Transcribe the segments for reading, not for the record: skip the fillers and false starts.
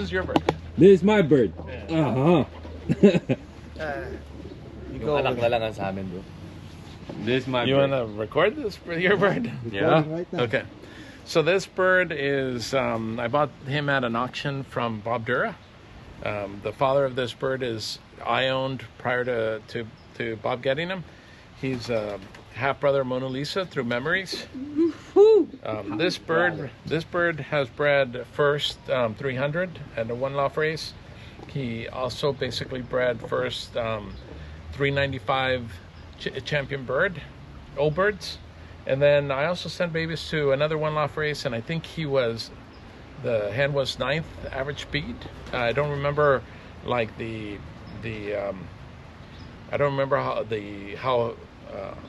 This is your bird. This is my bird. Yeah. Yung anak na lang ang sa amin, bro. This is my You bird. want to record this for your bird? Yeah. Right now. Okay. So this bird is, I bought him at an auction from Bob Dura. The father of this bird is I owned prior to Bob getting him. He's half brother Mona Lisa through memories. This bird has bred first 300 at the One Loft Race. He also basically bred first 395 champion bird, old birds. And then I also sent babies to another One Loft Race, and I think the hen was 9th average speed. I don't remember like I don't remember how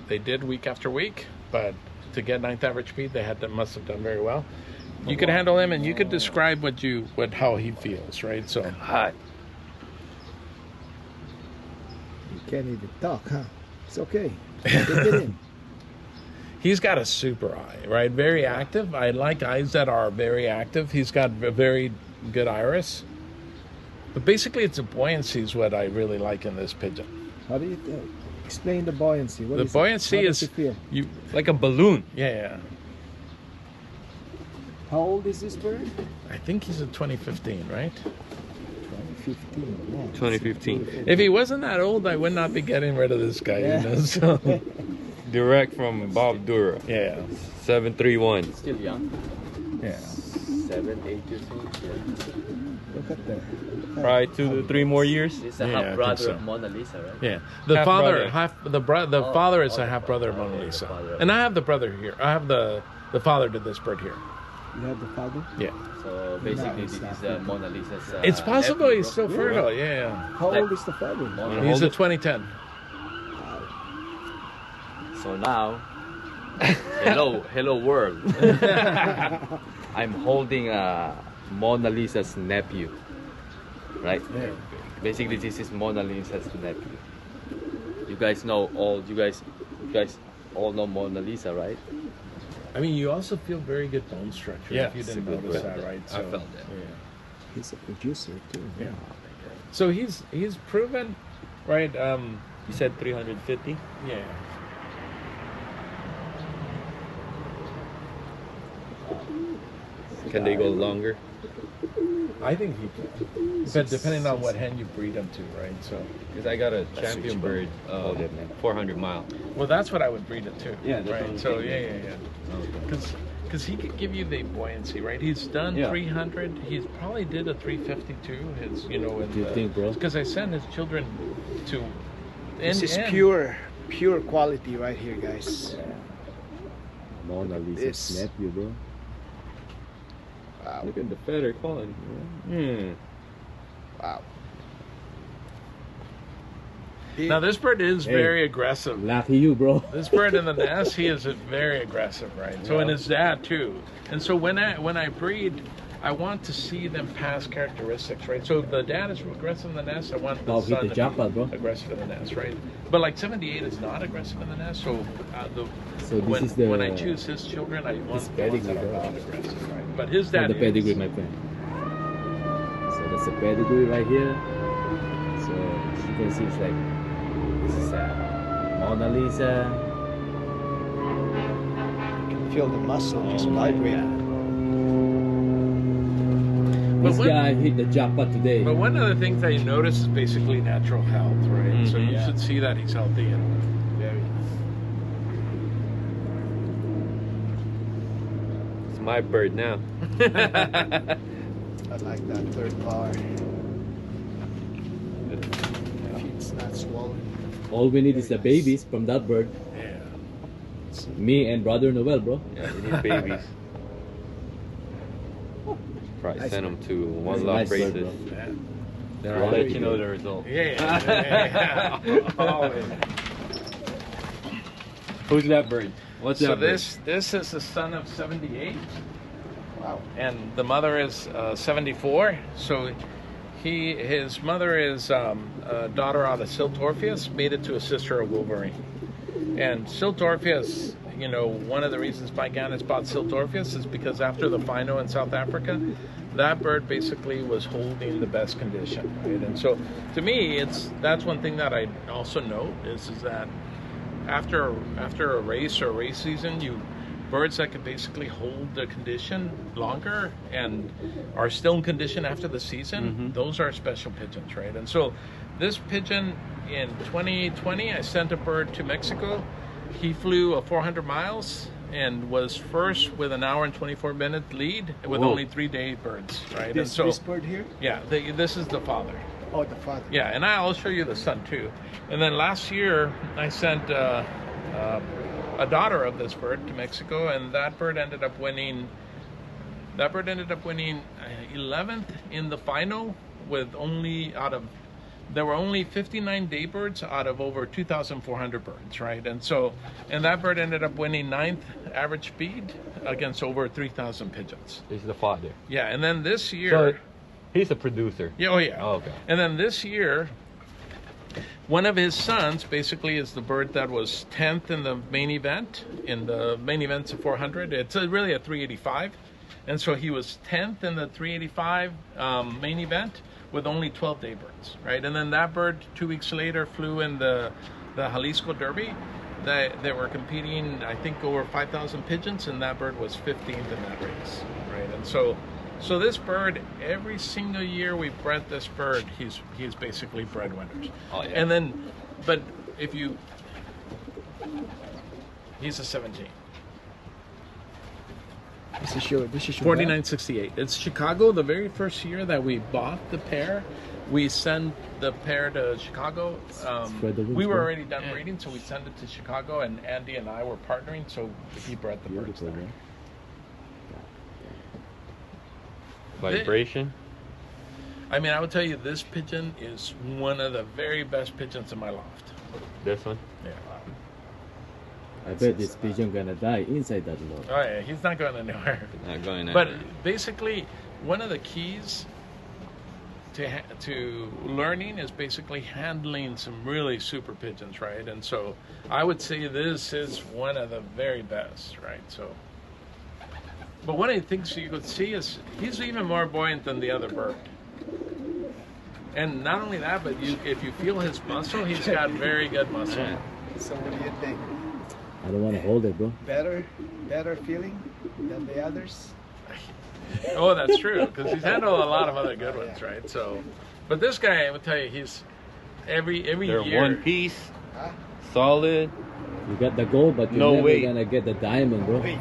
they did week after week, but to get 9th average speed, must have done very well. You could handle him, and you could describe how he feels, right? So Hot. You can't even talk, huh? It's okay. Take it in. he's got a super eye, right? Very active. I like eyes that are very active. He's got a very good iris. But basically, it's a buoyancy is what I really like in this pigeon. How do you explain the buoyancy? What The is it? buoyancy How does is it feel? Like a balloon. Yeah. How old is this bird? I think he's a 2015, right? 2015. Yeah, 2015. If he wasn't that old, I would not be getting rid of this guy. Yeah. You know? So, Direct from Bob Dura. yeah. 731. Still young. Yeah. 7, 8 years old. Yeah. Look at that. Probably 2 to 3 more years. This is a Yeah, I half think brother so. of Mona Lisa, right? Yeah, the Half father, brother. the father is oh, a half brother of okay, Mona the Lisa, father. and I have the brother here. I have the father to this bird here. You have the father? Yeah, So basically, Nice. this is Mona Lisa's. it's possible nephew, he's bro. still fertile. Yeah, How Like- old is the father? Mona- he's hold a it. 2010. So now, hello world. I'm holding Mona Lisa's nephew, right? Yeah. Basically, this is Mona Lisa's nephew. You guys all know Mona Lisa, right? I mean, you also feel very good bone structure. Yeah, if you it's a didn't good notice bird. that, right? I felt that. Yeah. He's a producer too. Yeah. So he's proven, right? You said 350? Yeah. Can they go longer? I think he can, but depending on what hen you breed him to, right? So, Because I got a That's champion huge. bird, 400 mile. well, that's what I would breed it to. Yeah, that's what right. I'm So saying. yeah. Because he could give you the buoyancy, right? He's done Yeah. 300. He's probably did a 352. His, you know, Do you think, bro? Because I sent his children to. This is and- pure quality right here, guys. Mona Lisa's This- nephew, bro. Wow. Look at the feather quality. Wow. Now this bird is Hey. very aggressive. Lucky you, bro. This bird in the nest, he is very aggressive, right? So, and his dad too. And so when I breed, I want to see them pass characteristics, right? So if the dad is aggressive in the nest, I want the Oh, hit son the to jackpot, bro. be aggressive in the nest, right? But like 78 is not aggressive in the nest, so So this when is the- when I choose his children, I want the ones that pedigree, are bro. not aggressive, right? But his Not dad the pedigree, is. my friend. So that's the pedigree right here. So as you can see, it's like this is Mona Lisa. You can feel the muscle just Oh my vibrating. But This when- guy hit the jackpot today. But one of the things that you notice is basically natural health, right? So you Yeah. should see that he's healthy and Very. It's my bird now. I like that third bar. If it's not swollen. All we need is the babies from that bird. yeah. Me and brother Noel, bro. Yeah, we need babies. Probably Nice send them to One Nice Loft bird, Races. bro. Yeah. I'll let you know good. the result. Yeah. Always. Who's that bird? What's So that bird? this is the son of 78, Wow. and the mother is 74. So his mother is a daughter out of Silt Orpheus, made it to a sister of Wolverine. And Silt Orpheus, you know, one of the reasons Gigantes bought Silt Orpheus is because after the Fino in South Africa, that bird basically was holding the best condition, right? And so to me, that's one thing that I also note is that after a race or a race season, birds that can basically hold the condition longer and are still in condition after the season, those are special pigeons, right? And so this pigeon in 2020, I sent a bird to Mexico. He flew 400 miles and was first with an hour and 24-minute lead with only 3-day birds, right? This bird here? Yeah, this is the father. Oh, the father. Yeah, and I'll show you the son too. And then last year, I sent a daughter of this bird to Mexico, and that bird ended up winning. 11th in the final with there were only 59 day birds out of over 2,400 birds, right? And that bird ended up winning 9th average speed against over 3,000 pigeons. This is the father. Yeah, and then this year, So he's a producer. yeah, oh yeah. Oh, okay. And then this year, one of his sons basically is the bird that was 10th in the main event. In the main event's a 400. It's really a 385. And so he was 10th in the 385 main event with only 12 day birds, right? And then that bird 2 weeks later flew in the Jalisco Derby. They were competing, I think, over 5,000 pigeons, and that bird was 15th in that race, right? And so this bird, every single year we bred this bird, he's basically bred winners. Oh, yeah. And then, but he's a 17. This is your 4968. It's Chicago. The very first year that we bought the pair, we sent the pair to Chicago. We were already done breeding, so we sent it to Chicago, and Andy and I were partnering, so he bred the birds there. Vibration. I mean, I would tell you this pigeon is one of the very best pigeons in my loft. This one. Yeah. I bet this pigeon gonna die inside that loft. Oh yeah, he's not going anywhere. Not going But anywhere. basically, one of the keys to learning is basically handling some really super pigeons, right? And so I would say this is one of the very best, right? So, but one of the things you could see is he's even more buoyant than the other bird. And not only that, but if you feel his muscle, he's got very good muscle. Yeah. So what do you think? I don't want to hold it, bro. Better feeling than the others? Oh, that's true, because he's handled a lot of other good ones, right? So, but this guy, I would tell you, he's every They're year. one piece, Huh? solid. You got the gold, but you're No never weight. gonna get the diamond, bro. Weight.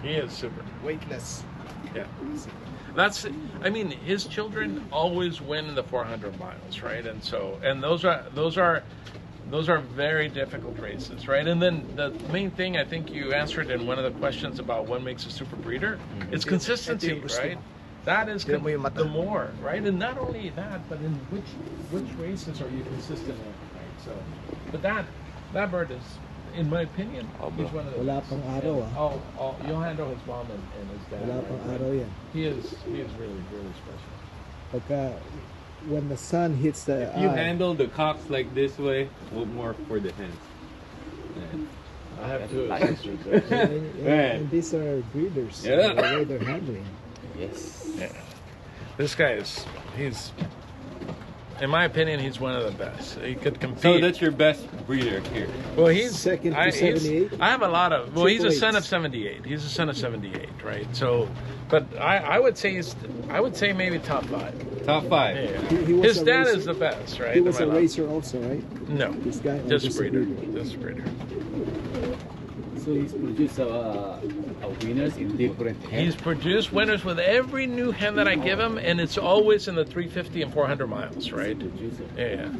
He is super. Weightless. Yeah. I mean, his children always win in the 400 miles, right? And so, and those are very difficult races, right? And then the main thing, I think you answered in one of the questions about what makes a super breeder, it's consistency, right? That is the more, right? And not only that, but in which races are you consistent in, right? So, but that bird is, in my opinion, he's one of the Wala best. pang araw, ah. Oh, you'll handle his mom and his dad. Wala right? pang araw yan. He is really, really special. Pagka, when the sun hits the If you eye, handle the cocks like this way, what more for the hens? I have two Like- sisters. and these are breeders. Yeah. The way they're handling. Yes. Yeah. This guy he's, in my opinion, he's one of the best. He could compete. So that's your best breeder here. well, he's Second to he's- 78? I have a lot of. Well, he's a Triple son of eights. 78. He's a son of 78, right? So, but I would say maybe top 5. Top 5. Yeah. He was His a dad racer. is the best, right? He was in a my life. racer also, right? No, This guy, or just just a a breeder. breeder? Just a breeder. So he's produced winners in different He's hens. produced winners with every new hen that I give him, and it's always in the 350 and 400 miles, right? Producer. Yeah,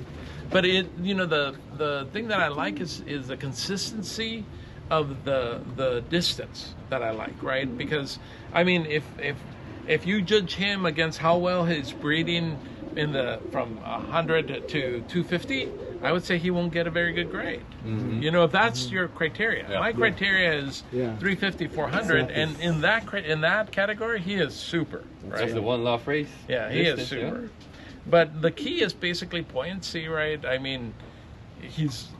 but the thing that I like is the consistency of the distance that I like, right? Because I mean, if you judge him against how well he's breeding from 100 to 250, I would say he won't get a very good grade. You know, if that's your criteria. Yeah. My criteria is Yeah. 350, 400, Exactly. and in that category, he is super, right? That's the One Loft Race. Yeah, he is distance, super. yeah? But the key is basically buoyancy, right? I mean,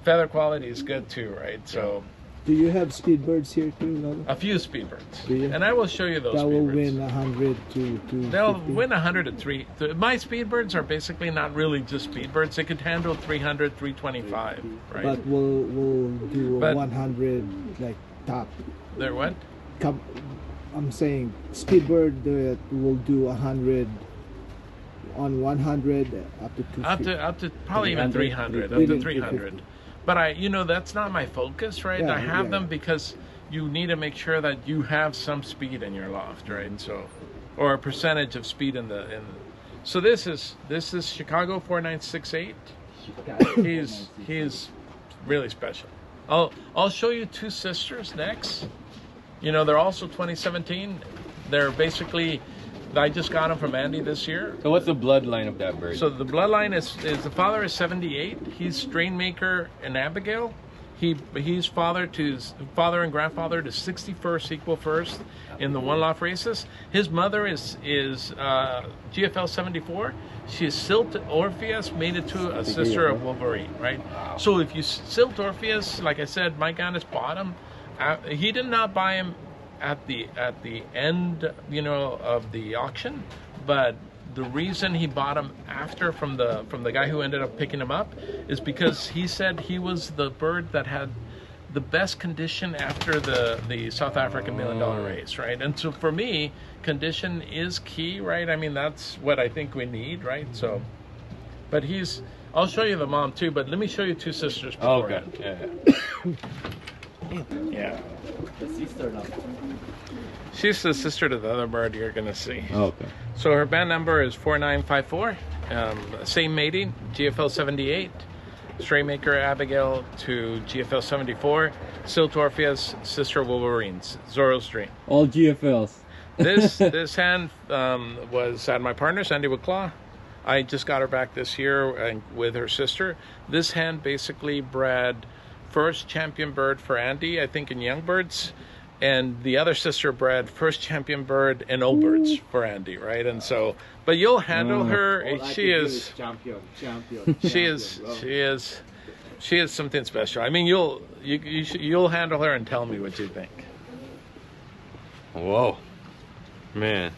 feather quality is good too, right? So, Do you have speed birds here too, Lolo? A few speedbirds, Do you? and I will show you those. That will speedbirds. win 100 to They'll 50. win 100 to 3. My speedbirds are basically not really just speedbirds. They could handle 300, 325, right? But we'll do a But- 100 like top. They're what? I'm saying speedbird will do 100 on 100 up to 250. Up to probably even 300, up to 300. But that's not my focus, right? Yeah, I have yeah. them because you need to make sure that you have some speed in your loft, right? And so, or a percentage of speed in the. So this is Chicago 4968. He's really special. I'll show you two sisters next. They're also 2017. They're basically, I just got them from Andy this year. So what's the bloodline of that bird? So the bloodline is the father is 78. He's strain maker in Abigail. He's father and grandfather to 61st equal first in the One Loft Races. His mother is GFL 74. She's Silt Orpheus, made it to a sister of Wolverine, right? So if you Silt Orpheus, like I said, Mike Annis bought him. He did not buy him at the end, of the auction, but the reason he bought him after from the guy who ended up picking him up is because he said he was the bird that had the best condition after the South African $1 million race, right? And so for me, condition is key, right? I mean, that's what I think we need, right? So, but I'll show you the mom too, but let me show you two sisters Okay. beforehand. Yeah. The sister now. She's the sister to the other bird you're going to see. Okay. So her band number is 4954. Same mating, GFL 78. Stray maker Abigail to GFL 74. Silt Orpheus, sister Wolverines. Zorro's Dream. All GFLs. This hand was at my partner's, Andy Claw. I just got her back this year with her sister. This hand basically bred first champion bird for Andy, I think, in young birds. And the other sister bred first champion bird in old birds for Andy, right? And so, but you'll handle her. She is champion. she is something special. I mean, you'll handle her and tell me what you think. Whoa. Man.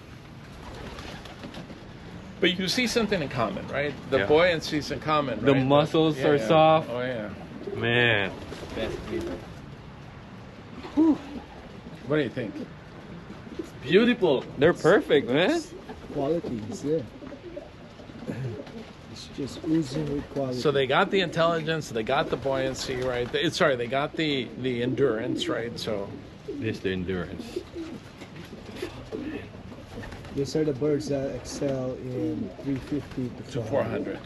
But you see something in common, right? The Yeah. buoyancy's in common, The right? muscles Yeah, are yeah. soft. Oh yeah. Man. Best breed. What do you think? Beautiful. They're perfect, man. Quality is there. It's just oozing with quality. So they got the intelligence, they got the buoyancy, right? They got the endurance, right? So This the endurance. These are the birds that excel in 350 to 400.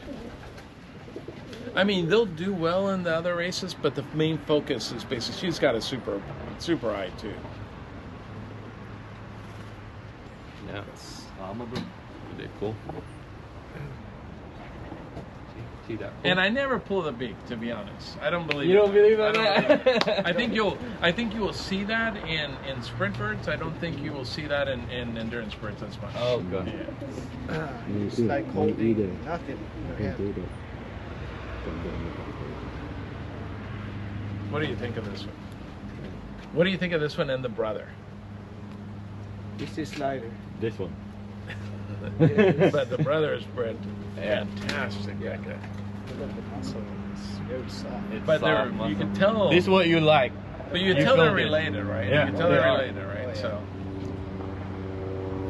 I mean, they'll do well in the other races, but the main focus is basically she's got a super eye too. Yeah. They're cool. See that? And I never pull the beak, to be honest. I don't believe. You don't believe in I don't that? believe it. I think you will see that in sprint birds. I don't think you will see that in endurance birds as much. Oh, God. Yeah. It's like holding nothing. What do you think of this one? What do you think of this one and the brother? This is lighter. This one. But the brother is bred fantastic. Yeah. Look at the muscle. It's very soft. But soft you muscle. can tell. This is what you like. But you You tell they're filmed it. related, right? Yeah, You can tell they they're are. related, right? Oh, yeah. So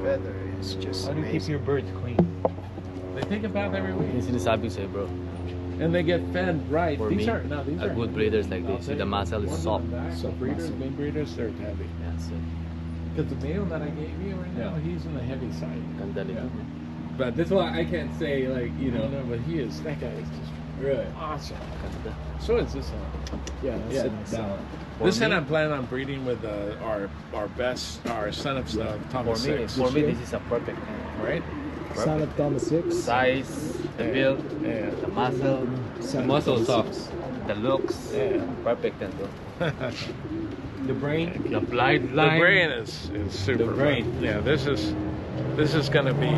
Feather is just amazing. birds clean? they take a bath every week, This is the say, bro. and they get fed right. For These me, are a good breeders like this. See, the muscle is soft. So breeders, main breeders, they're heavy. Yeah, so Because the male that I gave you right now, he's on the heavy side. can tell it. Yeah. But that's why I can't say, like, you know. No, but that guy is just Really? awesome. So is this one. Yeah, Yeah, that's that it. one. For This one me- I'm planning on breeding with our son of Thomas For me, Six, this is a perfect hand. right? Son of Thomas 6. Size, the Yeah. build, Yeah. the muscle, Son of Muscle Thomas soft. 6. the looks. Yeah. Perfect hand, bro. The brain. The blind The line. brain is super. The brain. fun. Yeah, this is gonna be.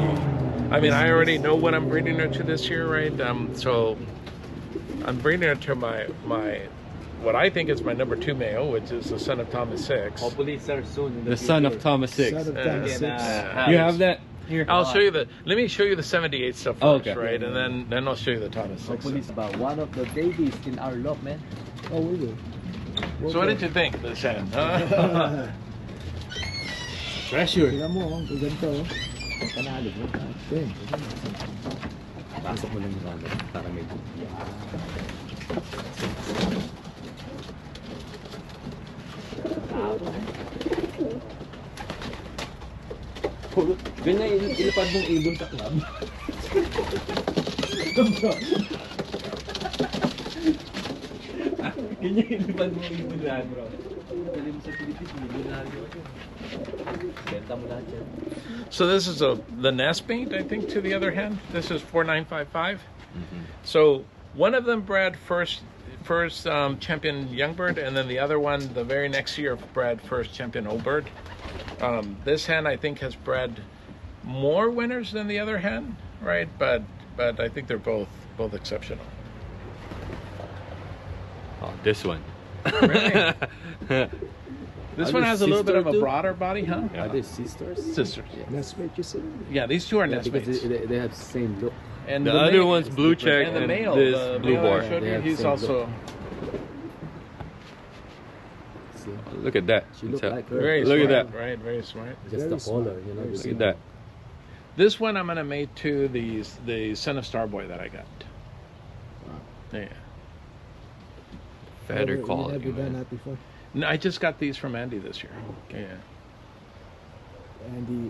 I mean, I already know what I'm breeding her to this year, right? So I'm breeding her to my what I think is my number 2 male, which is the son of Thomas Six. Hopefully, sir, soon. In The son of future. Thomas Six. Son of Thomas Can, Six. You have that here? I'll show you the. Let me show you the 78 stuff first, Oh, okay. right? And then I'll show you the Thomas Six. Hopefully, it's about one of the babies in our lot, man. Oh, we do. So what did you think, this hen? Huh? Treasure. Tingnan mo, ang ganito. Oh. Panalo mo. Okay. Pasok mo lang yung ano, para may ganyan ilipad mong ibon sa club. Ganyan ilipad mong ibon lahat, bro. Dali mo sa Pilipinas, ibon lahat yun. Benta mo lahat yan. So this is the nest mate, I think, to the other hen. This is 4955. So one of them bred first champion young bird, and then the other one the very next year bred first champion old bird. This hen I think has bred more winners than the other hen, right? But I think they're both exceptional. Oh, this one. Really? This Are one they has a little bit of a sister too? broader body, huh? Are they sisters? Sisters. Nest mate, you said? Yeah, these two are Yeah, nest because mates. they have the same look. And The other male- one's blue check and the and male, this the blue male I bar. showed They you, have he's same also See, Look at that. she look like her. very Look at smart, that. right? Very smart. Just Very the smart. color, you know. Very Look at that. This one I'm gonna mate to the son of Starboy that I got. Yeah. Feather You quality, never done man. that before. No, I just got these from Andy this year. Yeah.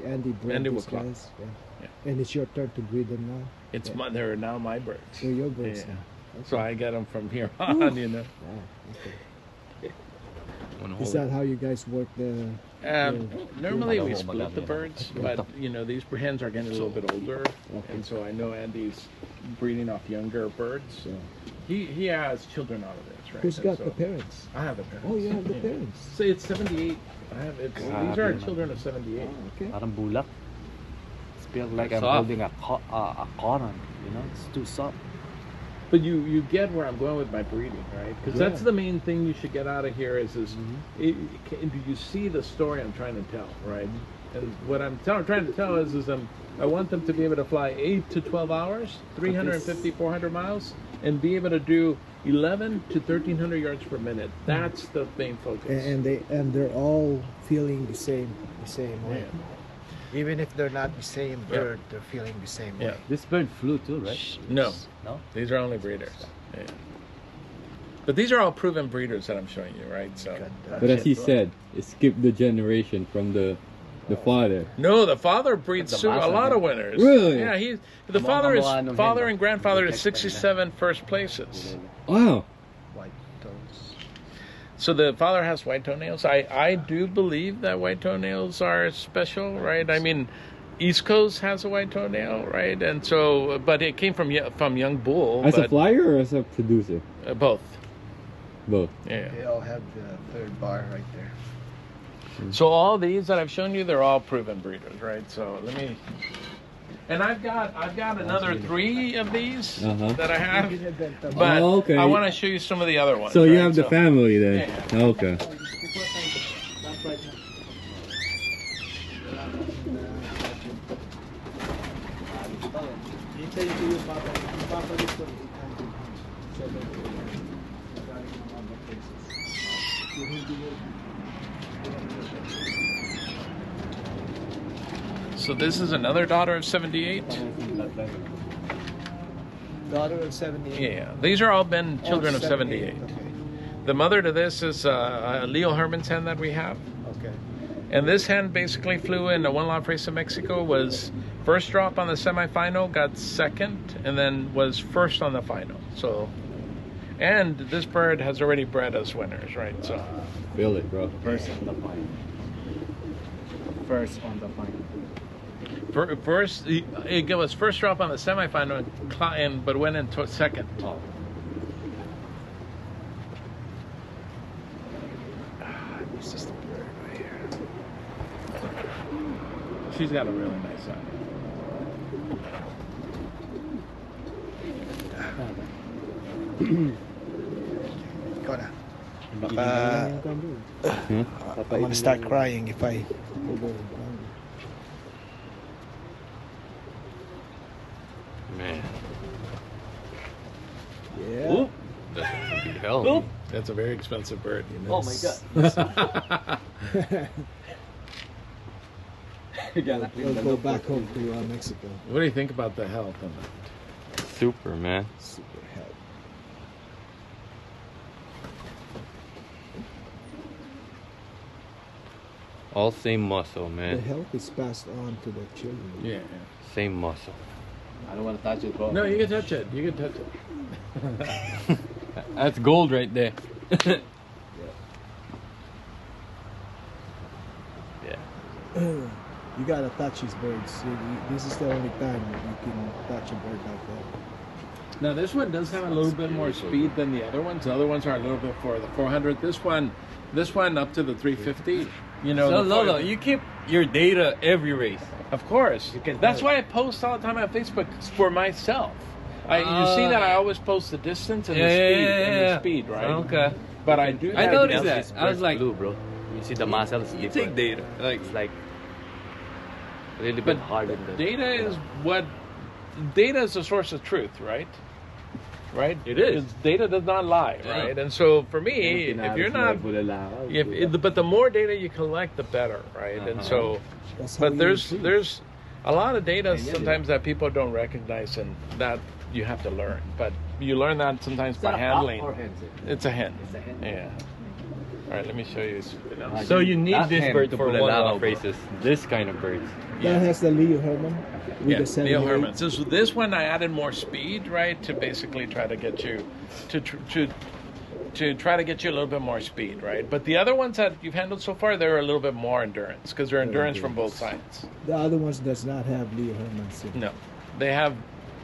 Andy bred Andy these will clock. guys. Yeah. Yeah. And it's your turn to breed them now. It's Yeah. my, they're now my birds. They're your birds Yeah. now. So I get them from here on, you know. Wow, okay. Wanna Is hold it? that how you guys work the? Normally we Yeah. split the birds, but you know these hens are getting a little bit older, and so I know Andy's breeding off younger birds. So, He has children out of this, right? who's And got so the parents? I have the parents. Oh, you have the Yeah. parents. So it's 78. I have it's these are Grabe. children of 78. Oh, okay. Parang bulak. It's feel like I'm Soft. holding a coron, you know? It's too soft. But you get where I'm going with my breeding, right? Because Yeah. that's the main thing you should get out of here is do you see the story I'm trying to tell, right? And what I'm trying to tell is I want them to be able to fly 8 to 12 hours, 350, 400 miles, and be able to do 11 to 1300 yards per minute. That's the main focus. And they're all feeling the same way. Yeah. Even if they're not the same Yeah. bird, they're feeling the same Yeah. way. This bird flew too, right? No, No? these are only breeders. Yeah. But these are all proven breeders that I'm showing you, right? So. But as he said, it skipped the generation from the father. No, the father breeds The a masa, lot no? of winners. Really? Yeah, the Mga father is kamuha nung father hen, and grandfather is protect pa 67 first places. Wow. White toes. So the father has white toenails. I do believe that white toenails are special, right? I mean, East Coast has a white toenail, right? And so, but it came from young bull. As a but, flyer or as a producer? both. Both. Yeah. They all have the third bar right there. So all these that I've shown you, they're all proven breeders, right? So let me. And I've got another 3 of these Uh-huh. that I have, but Oh, okay. I want to show you some of the other ones. So you right? have the family then? Yeah. Okay. Hintay ko yung papalit ko 800 Galing ng mga places. Yung hindi mo So this is another daughter of 78. Daughter of 78. Yeah, these are all been children of 78. Okay. The mother to this is a Leo Herman's hen that we have. Okay. And this hen basically flew in a One Loft Race in Mexico, was first drop on the semifinal, got second, and then was first on the final. So, and this bird has already bred us winners, right? So, Feel it, bro. First on the final. First on the final. first, it was first drop on the semifinal, but went into second. Oh. This is the bird right here. She's got a really nice eye. Ikaw na. Baka I'm gonna start crying if I. Man. Yeah. Oop. That's a hell. Oop. That's a very expensive bird. You know? Oh my god. We'll go back home to Mexico. What do you think about the health on that? Super, man. Super help. All same muscle, The man. health is passed on to the children. Yeah. Same muscle. I don't want to touch it, bro. No, you can touch it. You can touch it. That's gold right there. Yeah. You gotta touch these birds. This is the only time you can touch a bird like that. Now this one does have a little bit more speed than the other ones. The other ones are a little bit for the 400. This one up to the 350. You know, So the Lolo, 400. you keep your data every race. Of course. That's why I post all the time on Facebook for myself. You see that I always post the distance and the speed, right? Okay. But I do. I that noticed because- that. I was like, blue, bro. You see the muscles you different. take data. Like, It's like really But bit hard in the data is what. Data is the source of truth, right? Right. It is. Because data does not lie, Yeah. right? And so for me, if you're not, but the more data you collect, the better, right? And so, That's how but you there's improve. a lot of data sometimes that people don't recognize, and that you have to learn. But you learn that sometimes by handling. It's a hen. It's a hen. Yeah. All right, let me show you. so you need That this hen bird to for pull one it out, off bro. races. This kind of birds. Yeah. That has the Leo Herman with Yeah, the 78. Leo Herman. This one I added more speed, right, to basically try to get you to try to get you a little bit more speed, right? But the other ones that you've handled so far, they're a little bit more endurance because they're endurance from both sides. The other ones does not have Leo Herman. No, they have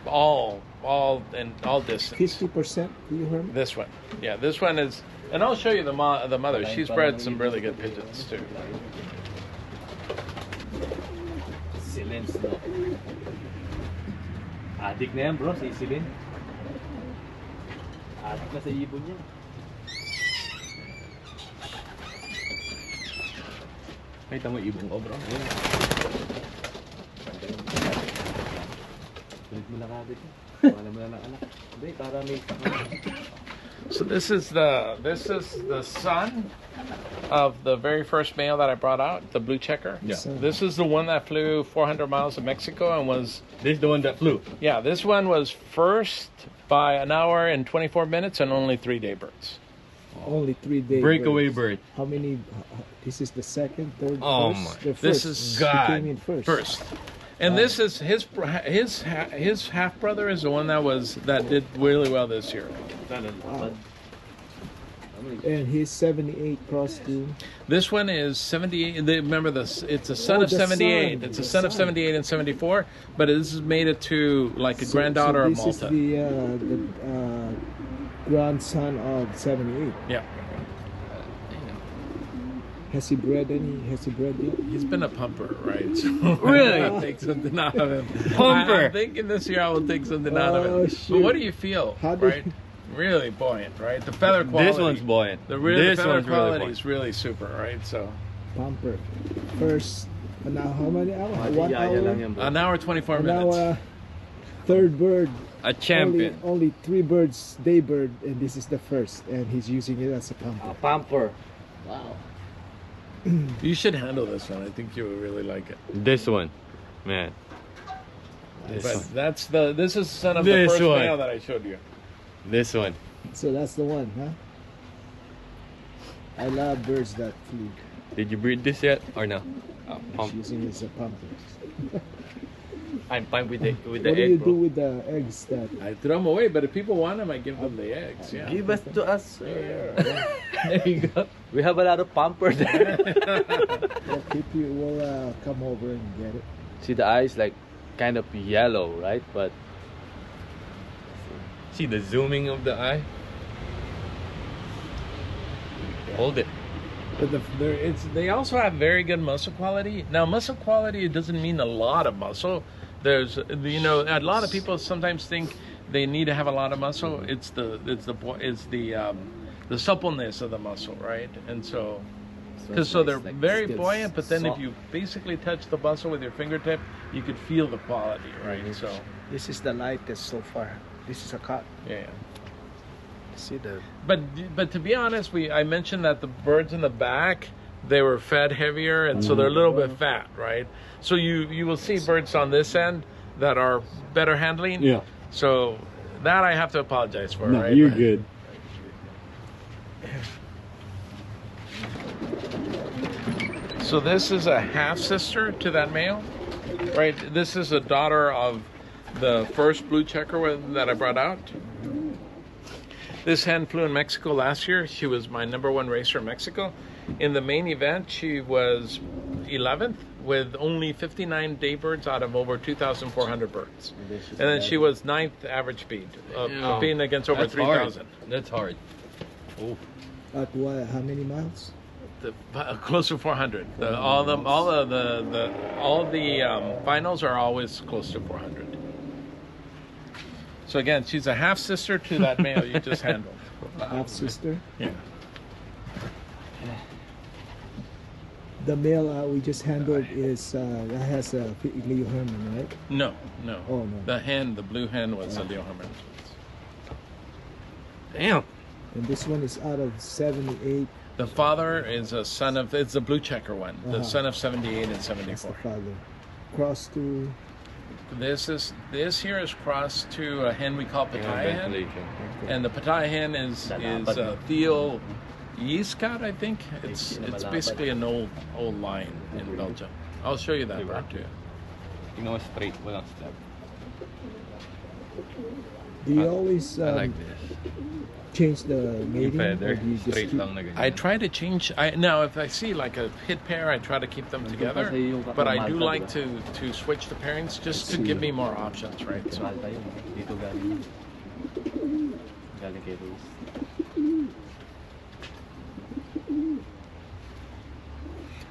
all distance. 50% Leo Herman. This one, yeah, this one is, and I'll show you the mother. She's bred some really good pigeons too. Silence, no. Adik na yan, bro, si Isilin. Adik na sa ibon niya. Ay, tamo ibong ko, bro. Tulit mo lang adik niya. Wala mo lang ang anak. Hindi, para may... So this is the son of the very first male that I brought out, the blue checker. Yeah. So- This is the one that flew 400 miles to Mexico and was, This is the one that flew. yeah, this one was first by an hour and 24 minutes and only 3-day birds. Only 3 days. Breakaway bird. How many? This is the second, third, Oh first. my- The first. This is He God came in first. first. And this is his half brother is the one that did really well this year. Wow. And he's 78 cross to. This one is 78. Remember this? It's a son Oh, of the 78. son, It's a the son of son. 78 and 74. But this has made it to like a granddaughter of this Malta. is the grandson of 78. Yeah, Has he bred any? Has he bred yet? he's been a pumper, right? So Really? I'll take something out of him. Pumper. I'm thinking this year I will take something out of Oh, him. But shoot. what do you feel? How do Right? Really buoyant, right? The feather quality. This one's buoyant. The This feather one's really quality buoyant. is really super, right? So Pumper. First. Now how many hours? Mati 1 yaya hour. lang yan, bro. an hour 24 Now minutes. third bird. A champion. Only 3 birds day bird, and this is the first, and he's using it as a pumper. A pamper. Wow. You should handle this one. I think you would really like it. This one, man. But this is the son of This the first one. male that I showed you. This one. So that's the one, huh? I love birds that flew. Did you breed this yet or no? He's using it as a pumper. I'm fine with the What do you do with the eggs that? I throw them away, but if people want them, I give them the eggs. Yeah. Give us to us. There you go. We have a lot of pampers there. Well, people will come over and get it. See the eyes like kind of yellow, right? But See the zooming of the eye? Hold it. But they also have very good muscle quality. Now, muscle quality doesn't mean a lot of muscle. There's, a lot of people sometimes think they need to have a lot of muscle. It's the the suppleness of the muscle, right? And so, it's so like- they're it's like very still buoyant, but then soft. if you basically touch the muscle with your fingertip, you could feel the quality, right? So, This is the lightest so far. This is a cut. yeah. See the But to be honest, I mentioned that the birds in the back, they were fed heavier, and so they're a little bit fat, right? So you will see birds on this end that are better handling. Yeah. So that I have to apologize for, No, right? you're good. So this is a half sister to that male, right? This is a daughter of the first blue checker that I brought out. This hen flew in Mexico last year. She was my #1 racer in Mexico. In the main event, she was 11th with only 59 day birds out of over 2,400 birds. And then she was 9th average speed, being against over 3,000. That's hard. Oh. At what? How many miles? Close to 400. All the finals are always close to 400. So again, she's a half sister to that male you just handled. Half sister. Yeah. The male we just handled is that has a Leo Herman, right? No. Oh no. The blue hen was a Leo Herman. Damn. And this one is out of 78. The father is a son of, it's the blue checker one, the son of 78 and That's 74. the father. Cross to. This here is crossed to a hen we call Pattaya hen, and the Pattaya hen is Theo Yieskat, I think. It's basically an old line in Belgium. I'll show you that bird too. You know, straight, walang step. Do you always I like this. change the mating, or Feather, do you just straight keep? lang na ganyan. I try to change. Now, if I see like a hit pair, I try to keep them together. But I do like to switch the pairings just to give me more options, right? So, Malta yun. Dito galing. Galing kay Luis.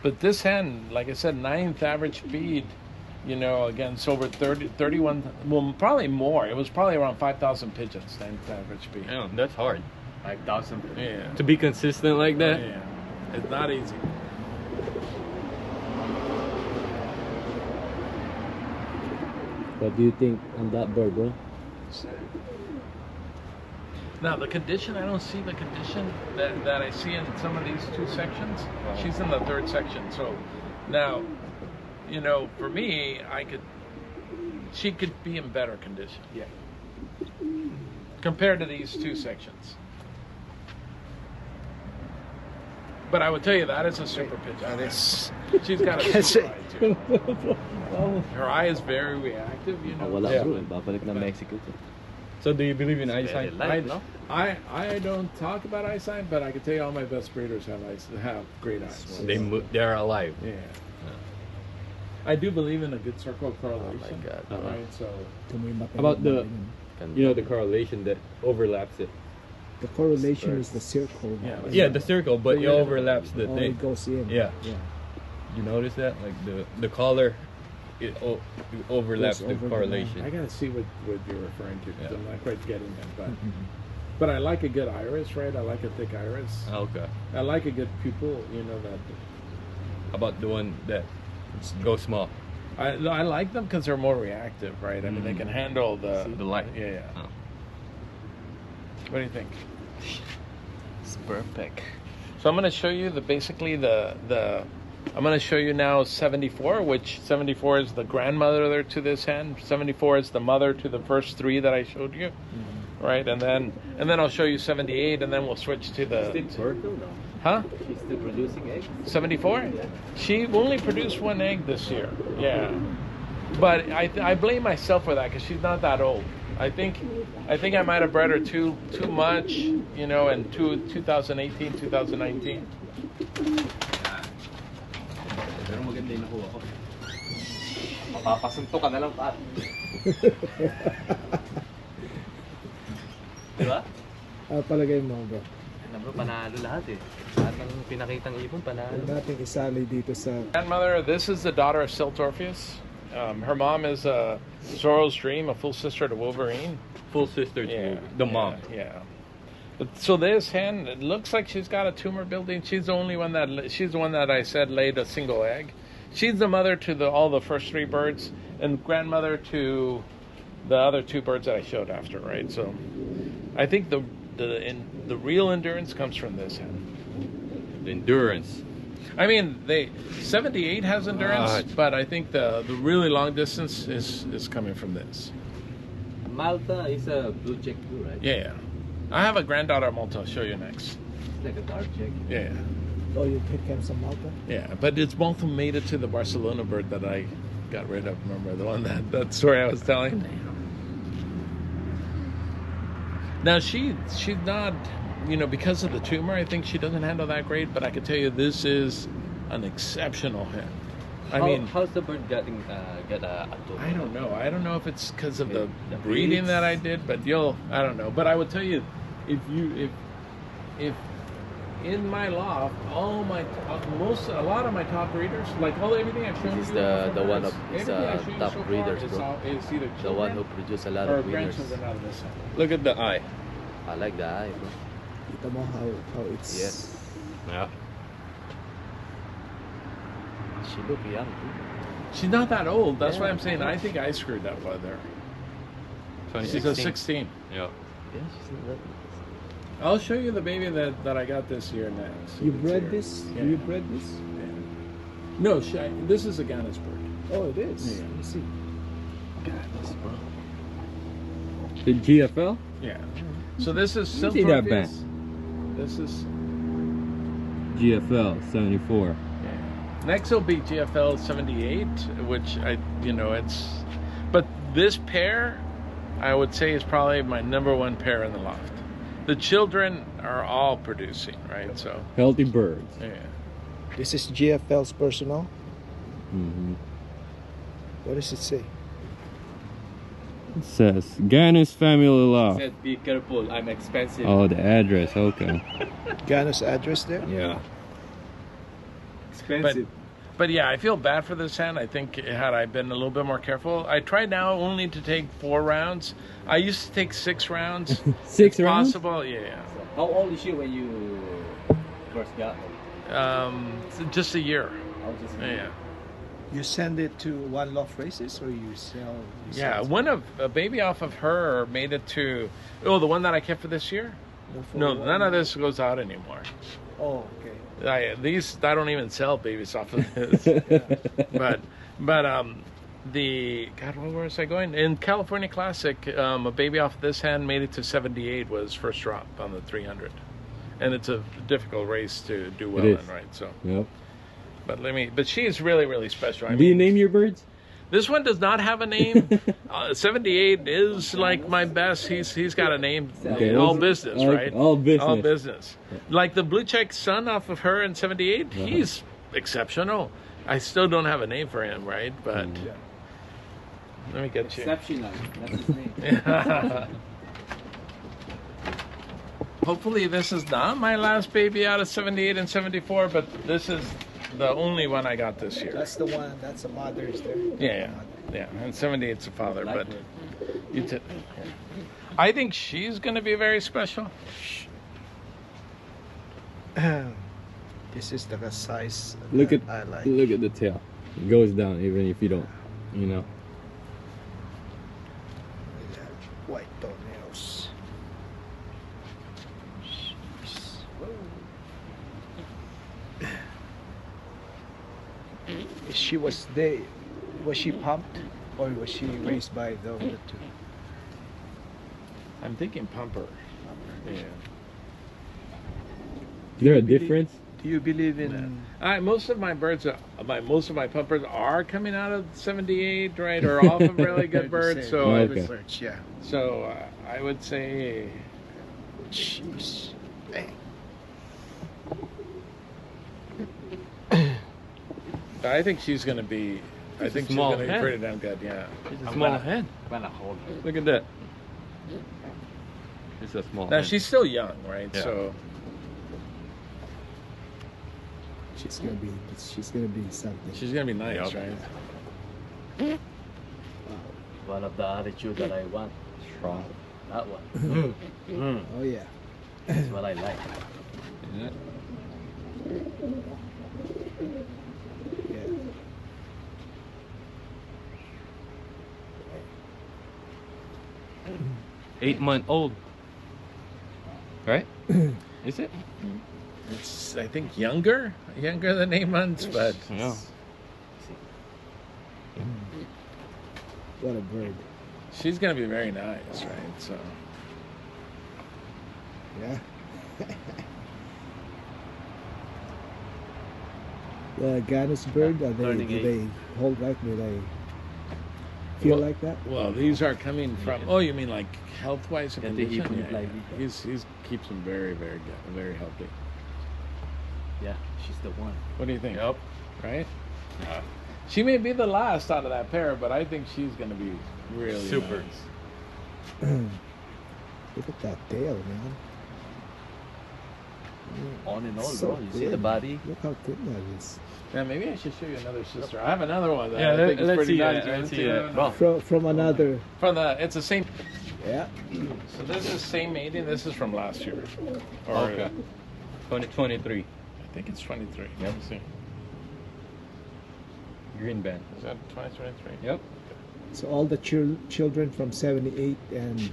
but this hen, like I said, 9th average speed. You know, against over 31, well, probably more. It was probably around 5,000 pigeons, 9th average speed. Yeah, that's hard. 5,000. Yeah. To be consistent like that. Yeah. It's not easy. What do you think on that bird, bro? Now, the condition, I don't see the condition that I see in some of these two sections. She's in the 3rd section. So now, you know, for me, she could be in better condition. Yeah. Compared to these two sections. But I would tell you that is a super pigeon. She's got a super eye too. Her eye is very reactive, you know. Wala bro, babalik na Mexico to. So do you believe in eyesight? I don't talk about eyesight, but I can tell you all my best breeders have great eyes. They're alive. Yeah. I do believe in a good circle of correlation. God. Right, so About the correlation that overlaps it. The correlation is the circle. Yeah, the circle, but it overlaps the Oh, thing. it goes in. Yeah. You notice that? Like the collar, it overlaps Goes the over the correlation. I gotta see what you're referring to. 'Cause Yeah. I'm not quite getting that, but I like a good iris, right? I like a thick iris. Okay. I like a good pupil. You know that. About the one that goes small. I like them because they're more reactive, right? I mean, they can handle the light. Yeah. Oh. What do you think? It's perfect. So I'm going to show you basically the I'm going to show you now 74, which 74 is the grandmother to this hen. 74 is the mother to the first 3 that I showed you, right? And then I'll show you 78, and then we'll switch to the. Fertile though. Huh? She's still producing eggs. 74? She only produced 1 egg this year. Yeah, but I blame myself for that because she's not that old. I think I might have bred her too much, you know, in 2018, 2019. Pero maganda yung nakuha ko. Mapapasunto ka na lang, Pat. Diba? Palagay mo, bro. Ano bro, panalo lahat eh. Lahat ng pinakitang ibon, panalo. Huwag natin isali dito sa. Grandmother, this is the daughter of Silt Orpheus. Her mom is Zorro's Dream, a full sister to Wolverine. Full sister to Yeah, the mom. Yeah. But so this hen, it looks like she's got a tumor building. She's the one that I said laid a single egg. She's the mother to all the first 3 birds and grandmother to the other 2 birds that I showed after, right? So I think the real endurance comes from this hen. The endurance. I mean, 78 has endurance, but I think the really long distance is coming from this. Malta is a blue check too, right? Yeah. I have a granddaughter Malta. I'll show you next. It's like a dark check. Yeah. Oh, you came some Malta? Yeah, but it's Malta made it to the Barcelona bird that I got rid of. Remember the one that story I was telling? Now she's not, because of the tumor, I think she doesn't handle that great, but I can tell you this is an exceptional hen. How's the bird get a tumor? I don't know. I don't know if it's because of the breeding that I did, but I don't know. But I would tell you, if in my loft, a lot of my top breeders, like everything I've shown you, This is the one of his top so breeders, is bro. either The one who produces a lot or of winners. grandchildren out of this hen. Look at the eye. I like the eye, bro. Kita mo how it's... Yes. Yeah. She look young too. She's not that old. That's why Yeah. I'm saying I think I screwed up with her. 2016. She's a 16. Yeah. Yeah, she's not that. I'll show you the baby that I got this year next. You It's bred here. this? Yeah. You bred this? Yeah. No, this is a Ghana's bird. Oh, it is. Yeah. I see. This, bro. The GFL? Yeah. So this is Let me see that back. This is GFL 74. yeah. Next will be GFL 78, which it's. But this pair, I would say, is probably my #1 pair in the loft. The children are all producing, right? So Healthy birds. yeah. This is GFL's personal. Mm-hmm. What does it say? It says Ganus Family Loft. Said, be careful, I'm expensive. Oh, the address. Okay. Gano's address there? Yeah. Expensive. But yeah, I feel bad for this hen. I think had I been a little bit more careful, I try now only to take 4 rounds. I used to take 6 rounds. 6 rounds? Possible, yeah. How old is she when you first got her? Just a year. I was just Yeah. You send it to One Loft Races or you sell? Yeah, a baby off of her made it to. Oh, the one that I kept for this year. No, none of this goes out anymore. Oh, okay. I don't even sell babies off of this. but where was I going? In California Classic, a baby off this hen made it to 78 was first drop on the 300, and it's a difficult race to do well in, right? So, Yep. but she is really, really special. Do you name your birds? This one does not have a name. 78 is like my best. He's got a name. Okay, All what's- business, all- right? all business. All business. Like the blue check son off of her in 78, he's exceptional. I still don't have a name for him, right? But let me get you. exceptional. That's his name. Hopefully this is not my last baby out of 78 and 74, but this is the only one I got this year. That's the one. That's the mother is there. Yeah. And 78's the father, but I think she's going to be very special. This is the size Look that at I like. look at the tail. It goes down even if you don't, White toenails. Was she pumped or was she raised by the other two? I'm thinking pumper. Yeah. Is there a difference? Do you believe in? Most of my most of my pumpers are coming out of 78, right? Or off of really good birds. So, Okay. Research, yeah. so I would say, Jeez. Hey. I think she's going to be. I think she's small going to be hen. pretty damn good. Yeah. It's a small head. I'm gonna hold her. Look at that. It's a small Now head. she's still young, right? Yeah. So She's gonna be something. she's going to be nice, Yeah. right? One of the attitude that I want. Strong. That one. Oh yeah. That's what I like. Yeah. Yeah. 8-month-old. Right? Is it? It's, I think, younger than 8 months, but Yeah. What a bird. she's gonna be very nice, right? So Yeah. The Ghanaian bird, do Turning they hold like? Do they feel like that? well, these are coming from. Oh, you mean like health-wise and Can they condition? even like He's keeps him very good, very healthy. Yeah, she's the one. What do you think? Yep. Right? She may be the last out of that pair, but I think she's gonna be really Super. nice. Look at that tail, man. On and all, So bro. You see the big. body? Look how thin that is. Yeah, maybe I should show you another sister. I have another one that Yeah, I think is let's pretty see nice. that, right? let's see that. Bro. From another. From the, it's the same. Yeah. So this is same mating. This is from last year. Or, Okay. 2023. I think it's 23. Let me see. Green band. Is that 2023? Yep. So all the children from 78 and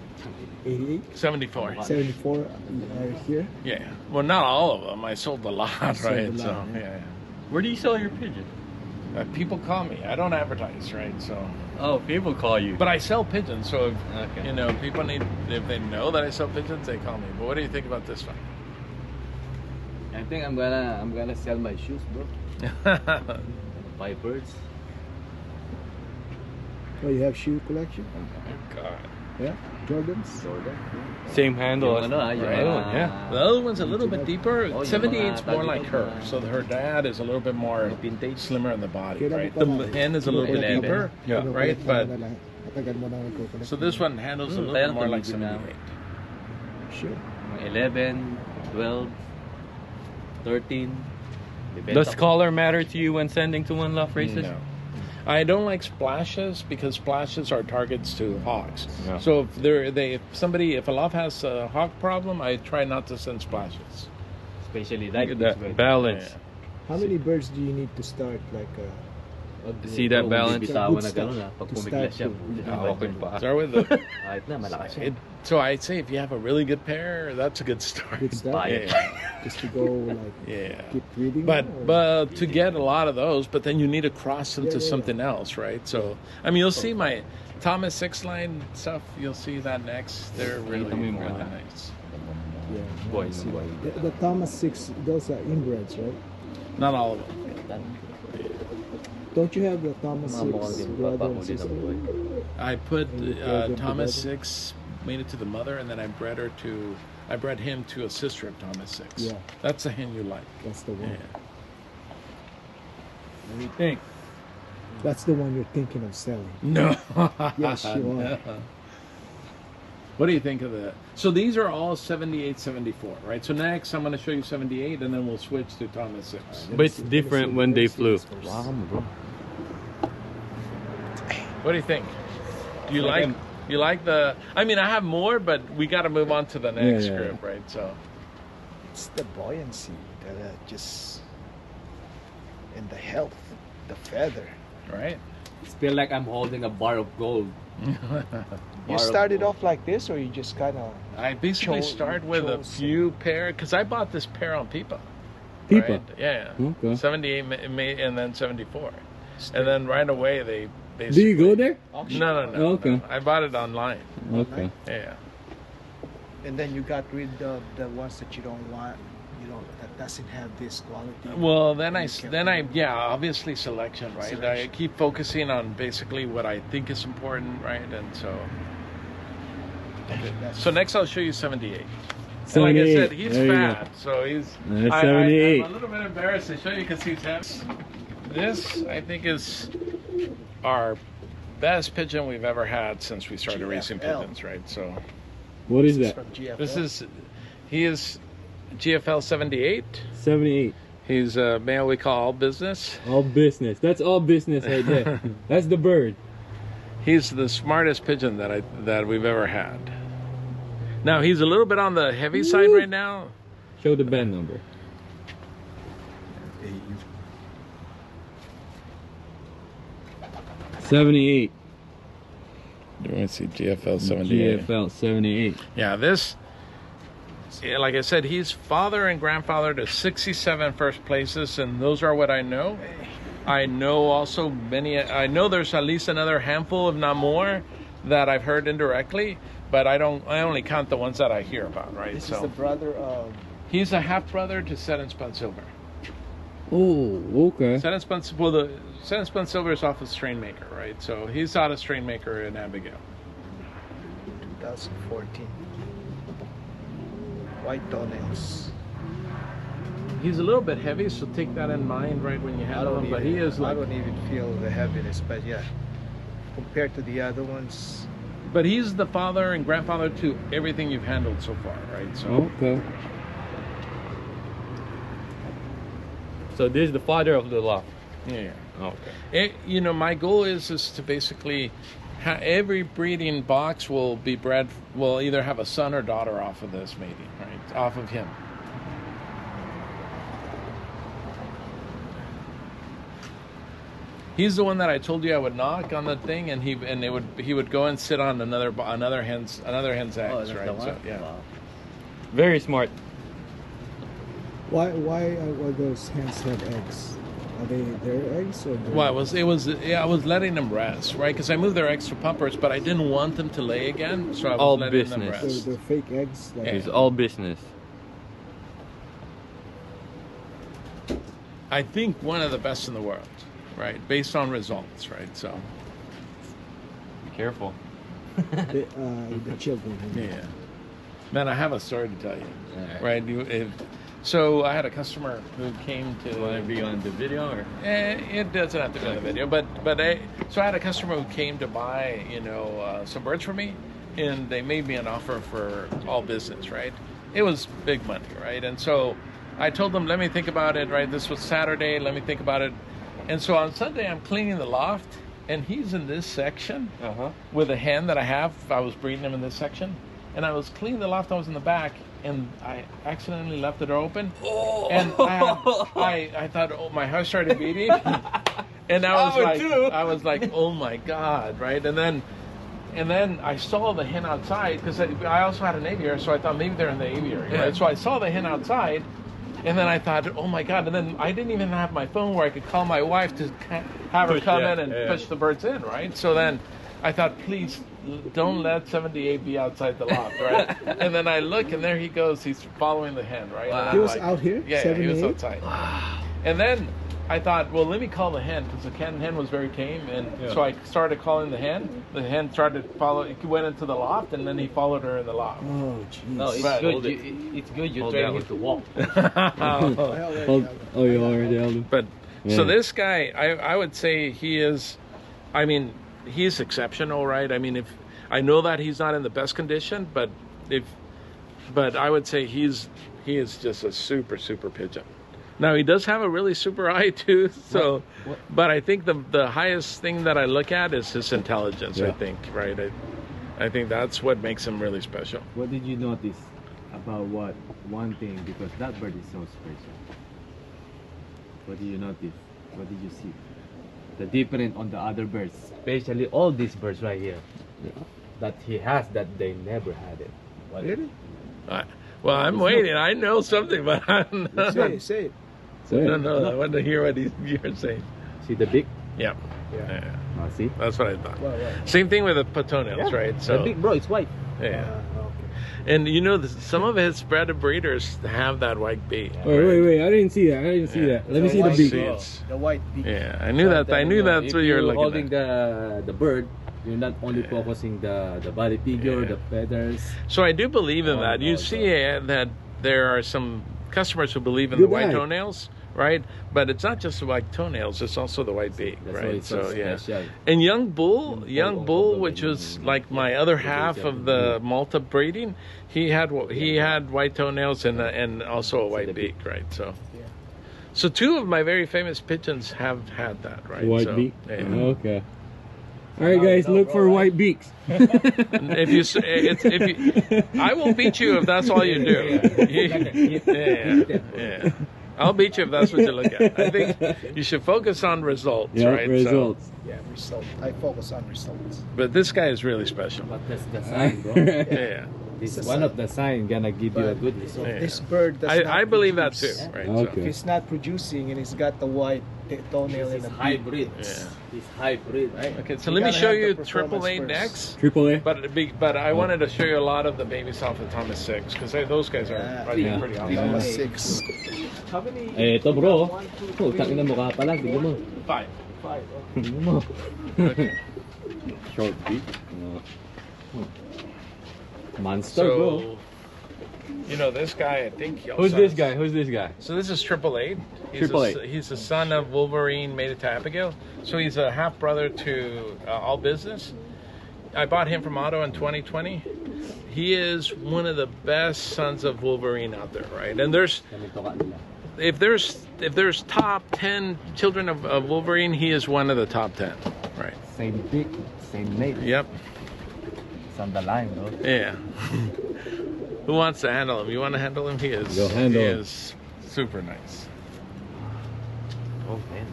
88, 74. 74 are here. Yeah. Well, not all of them. I sold a lot, Sold a right? lot, So yeah. yeah. Where do you sell your pigeon? People call me. I don't advertise, right? So, Oh, people call you. but I sell pigeons. So if, Okay. you know, people need, if they know that I sell pigeons, they call me. But what do you think about this one? I think I'm gonna sell my shoes, bro. Buy birds. Oh, you have shoe collection? God. Yeah. Jordans. Jordan. Same handle Yung as ano, yung the other one, mga- yeah. The other one's a little bit deeper. Oh, yung 78's mga more tawag like dito, her. mga- So her dad is a little bit more Vintage. slimmer in the body, Kailan right? mo The pa- hen is a little bit 11. deeper, Yeah. right? But Matagal mo na nagko-collect. so this one handles a little kaya bit more like tumigil na. 78. Sure. Mga 11, 12, 13. Depende Does ako. color matter to you when sending to One Loft Races? No. I don't like splashes because splashes are targets to hawks. Yeah. So if a loft has a hawk problem, I try not to send splashes. Especially Look at that. that balance. How many birds do you need to start like See that balance? Bitawan na Good gano'n stuff. Pag To pumiglas start siya. with. Okay pa. Start with the. Kahit na, malakas siya. So I'd say if you have a really good pair, that's a good start. good stuff? Buy it. Yeah. Just to go like Yeah. keep breeding? But or- to get a lot of those, but then you need to cross them Yeah, to yeah, something else, right? So I mean, you'll see my Thomas 6-line stuff. You'll see that next. They're really, Kami really mo. nice. yeah, Boy, I see. boy. The Thomas 6, those are inbreds, right? Not all of them. Don't you have the Thomas Mga 6 ball din, brother and papahuli ng sister? boy. I put And you bred them Thomas together? 6, made it to the mother, and then I bred him to a sister of Thomas 6. Yeah. That's the hen you like. That's the one. Yeah. What do you think? That's the one you're thinking of selling. No. Yes, you are. What do you think of that? So these are all 78, 74, right? So next I'm going to show you 78, and then we'll switch to Thomas 6. But it's different when they flew. Wow, bro. What do you think? Do you Like like you like the? I mean, I have more, but we got to move on to the next yeah. group, right? So It's the buoyancy, just and the health, the feather. right. It's feel like I'm holding a bar of gold. You started off like this, or you just kind of I basically start with a chose few pair because I bought this pair on Pipa. Pipa? Right? Yeah. Okay. 78 and then 74, and then right away they. Do you go there? No. Okay. No. I bought it online. Okay. Yeah. and then you got rid of the ones that you don't want, that doesn't have this quality. Well, then You kept- obviously selection, right? I Selection. keep focusing on basically what I think is important, right? And so that's- So next I'll show you 78. And like I 78. said, he's There you go. fat, so he's. That's 78. I'm a little bit embarrassed to show you because he's heavy. This, I think, is our best pigeon we've ever had since we started racing GFL. pigeons, right? So What is It's that? from GFL. he is GFL 78. 78. He's a male we call all business. All business. That's all business right there. That's the bird. He's the smartest pigeon that we've ever had. Now he's a little bit on the heavy side right now. Show the band number. 78. You want to see GFL 78? GFL 78. Yeah, this, like I said, he's father and grandfather to 67 first places, and those are what I know. I know also I know there's at least another handful, if not more, that I've heard indirectly, but I only count the ones that I hear about, right? This is the brother of... He's a half brother to Set and Spun Silver. Oh, okay. Set and Spun Silver is off of Strainmaker, right? So he's out of Strainmaker in Abigail. 2014. White toenails. He's a little bit heavy, so take that in mind, right, when you handle him. But he is I like, don't even feel the heaviness, but yeah, compared to the other ones, but he's the father and grandfather to everything you've handled so far, right? So Okay. So this is the father of the loft. yeah. Okay. You know, my goal is to basically every breeding box will be bred, will either have a son or daughter off of this mating, right? Off of him. He's the one that I told you I would knock on the thing, and he would go and sit on another hen's eggs, that's the right? one? So yeah. Wow. Very smart. Why those hens have eggs? Are they their eggs or? Well, I was letting them rest, right? Because I moved their eggs to pumpers, but I didn't want them to lay again, so I was All letting them business. rest. They're fake eggs. Like, It's all business. I think one of the best in the world, right? Based on results, right? So Be careful. the children. yeah, man, I have a story to tell you, Alright. right? So I had a customer who came to. Want to be on the video or? It doesn't have to be on the video, but so I had a customer who came to buy, some birds for me, and they made me an offer for all business, right? It was big money, right? And so I told them, let me think about it, right? This was Saturday, let me think about it. And so on Sunday, I'm cleaning the loft, and he's in this section with a hen that I have. I was breeding him in this section, and I was cleaning the loft. I was in the back, and I accidentally left the door open. Oh. And I thought, oh, my heart started beating, and I was like, oh my God, right? And then I saw the hen outside, because I also had an aviary, so I thought maybe they're in the aviary, right? So I saw the hen outside. And then I thought, oh my God! And then I didn't even have my phone where I could call my wife to have her come in and push the birds in, right? So then I thought, please don't let 78 be outside the loft, right? And then I look, and there he goes. He's following the hen, right? Wow. He was out here? Yeah, he was 78? outside. Wow. And then I thought, well, let me call the hen, because the hen was very tame. And so I started calling the hen. The hen started to follow. He went into the loft, and then he followed her in the loft. Oh, jeez. No, it's Right. good. It's good. You're training him to walk. Oh, you already held him. But Yeah. so this guy, I would say he is. I mean, he's exceptional, right? I mean, if I know that he's not in the best condition, but I would say he is just a super pigeon. Now he does have a really super eye too, so. But I think the highest thing that I look at is his intelligence. Yeah. I think, right? I think that's what makes him really special. What did you notice about one thing? Because that bird is so special. What did you notice? What did you see? The different on the other birds, especially all these birds right here, that he has that they never had it. Really? Well, I'm waiting. I know something, but I don't know. Say it. I don't know. I want to hear what you're saying. See the beak? Yeah. Yeah. Oh, see? That's what I thought. Well. Same thing with the toenails, right? The So beak, bro, it's white. yeah. Okay. And some of his bred breeders have that white beak. Wait, I didn't see that. Let me see the white beak. beak. The white beak. Yeah, I knew that. I knew that's if what you were looking holding at. the bird, you're not only focusing the body figure, the feathers. So I do believe in that. You see that there are some customers who believe in the white toenails, right? But it's not just the white toenails; it's also the white beak, That's why right? it's so yeah. special. And young bull, which was like my other half of the Malta breeding, he had white toenails and also a white beak, right? So two of my very famous pigeons have had that, right? White So, beak. yeah. Okay. All right, guys, look for white beaks. If you, I will beat you if that's all you do. Yeah. I'll beat you if that's what you look at. I think you should focus on results, Yeah, right? results. Yeah, result. I focus on results. But this guy is really special. But that's the sign, bro. Yeah. This is one of the sign gonna give you a good result. Yeah. This bird does not I believe that too, produce. right? Okay. If it's not producing and it's got the white toenail This in is the beak, hybrid. Yeah. It's hybrid. right? Okay, so You let me gotta show have the you performance triple A first. next. Triple A. But I wanted to show you a lot of the babies off of Thomas 6 because those guys are I think Yeah. pretty Yeah. awesome. Number 6. How many? Eh, ito bro. Oh, takin na mukha pala. Tignan mo. 5. Tignan mo. Okay. Short beak. Monster, bro. So, you know, this guy, I think he also Who's this has- guy? Who's this guy? So this is Triple A. Triple A. He's the son of Wolverine, made it to Abigail. So he's a half brother to All Business. I bought him from Otto in 2020. He is one of the best sons of Wolverine out there, right? And if there's top 10 children of Wolverine, he is one of the top 10, right? Same beak, same mate. Yep. It's on the line, bro. Yeah. Who wants to handle him? You want to handle him? He is. Go handle he him. is super nice. Oh man.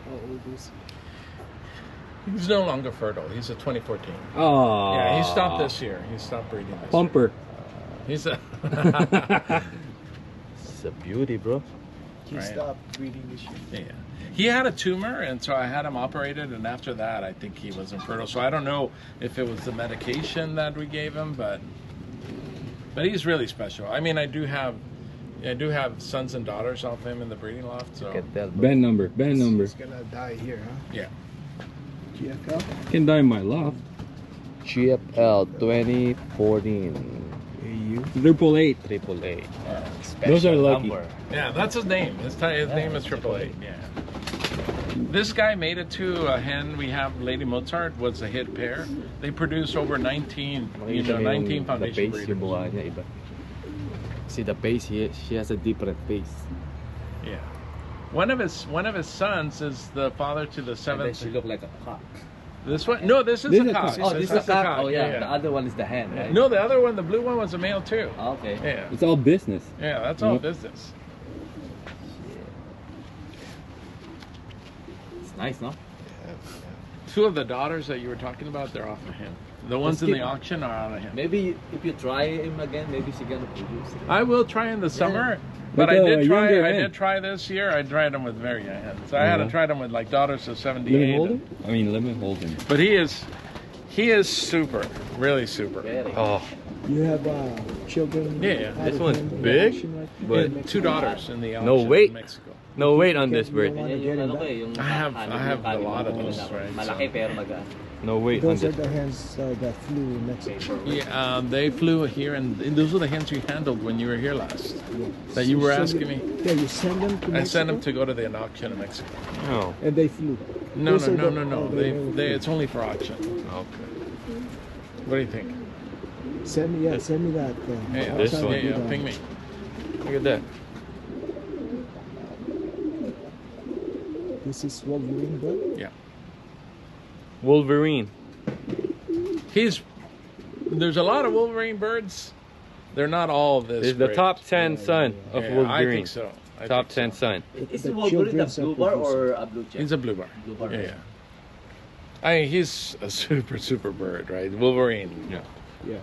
How old is He's no longer fertile. He's a 2014. Oh. Yeah, he stopped this year. He stopped breeding this Pumper. year. He's a. It's a beauty, bro. he? Right. Stopped breeding this year. Yeah. He had a tumor, and so I had him operated, and after that, I think he was infertile. So I don't know if it was the medication that we gave him, but he's really special. I mean, I do have sons and daughters off him in the breeding loft. So Can tell, bro. Band number. Band number. He's gonna die here, huh? yeah. GFL? Can die in my loft. GFL 2014 Triple eight. Triple A. Those are lucky. Yeah, that's his name. His name is Triple A. Yeah. This guy made it to a hen. We have Lady Mozart was a hit pair. They produce over 19 The foundation base yung breeders. buha niya iba. See the base, she has a different base. Yeah. One of his sons is the father to the And then seventh. she look like a cock. This one? No, this is This a is a cock. cock. Oh, this is a cock. Oh yeah, yeah. the other one is the hen, right? No, the other one, the blue one, was a male too. Oh, okay. Yeah. It's all business. Yeah, that's all Yep. business. It's nice, no? Two of the daughters that you were talking about, they're off of him. The ones in keep- the auction are out of him. Maybe if you try him again, maybe she gonna produce. I will try in the summer, But but I a did try. younger I hen. did try this year. I tried them with very young hens. So I had to Uh-huh. try them with like daughters of Let 78. me hold him? I mean, let me hold him. But he is super, really super. Very. Oh. You have children? Yeah, out this of one's him in big, action right now? but- And two daughters in the auction No weight. in Mexico. No weight on Okay, this you bird. don't want- Yan yung ano ko eh, yung I have kanin a lot of yung those, right, Malaki so- pero maga. No weight on Those are this. the hens that flew in Mexico. Yeah, they flew here, and those were the hens you handled when you were here last. That you were Send asking me. Yeah, you send them to Mexico? I sent them to go to the auction in Mexico. Oh. And they flew. No, Those no, are no, the- no, no. oh, They it's only for auction. Okay. What do you think? Send me that. Hey, I'll this try to one. do Yeah, that. ping me. Look at that. This is Wolverine bird. Yeah. Wolverine. There's a lot of Wolverine birds. They're not all this. Is the great. top 10 son of Yeah, Wolverine. I think so. I Top think 10 so. son. Is The Wolverine a children's are blue bar or producing. a blue check? He's a blue bar. Blue bar. Yeah, yeah. I mean, he's a super bird, right? Wolverine. Yeah. Yeah.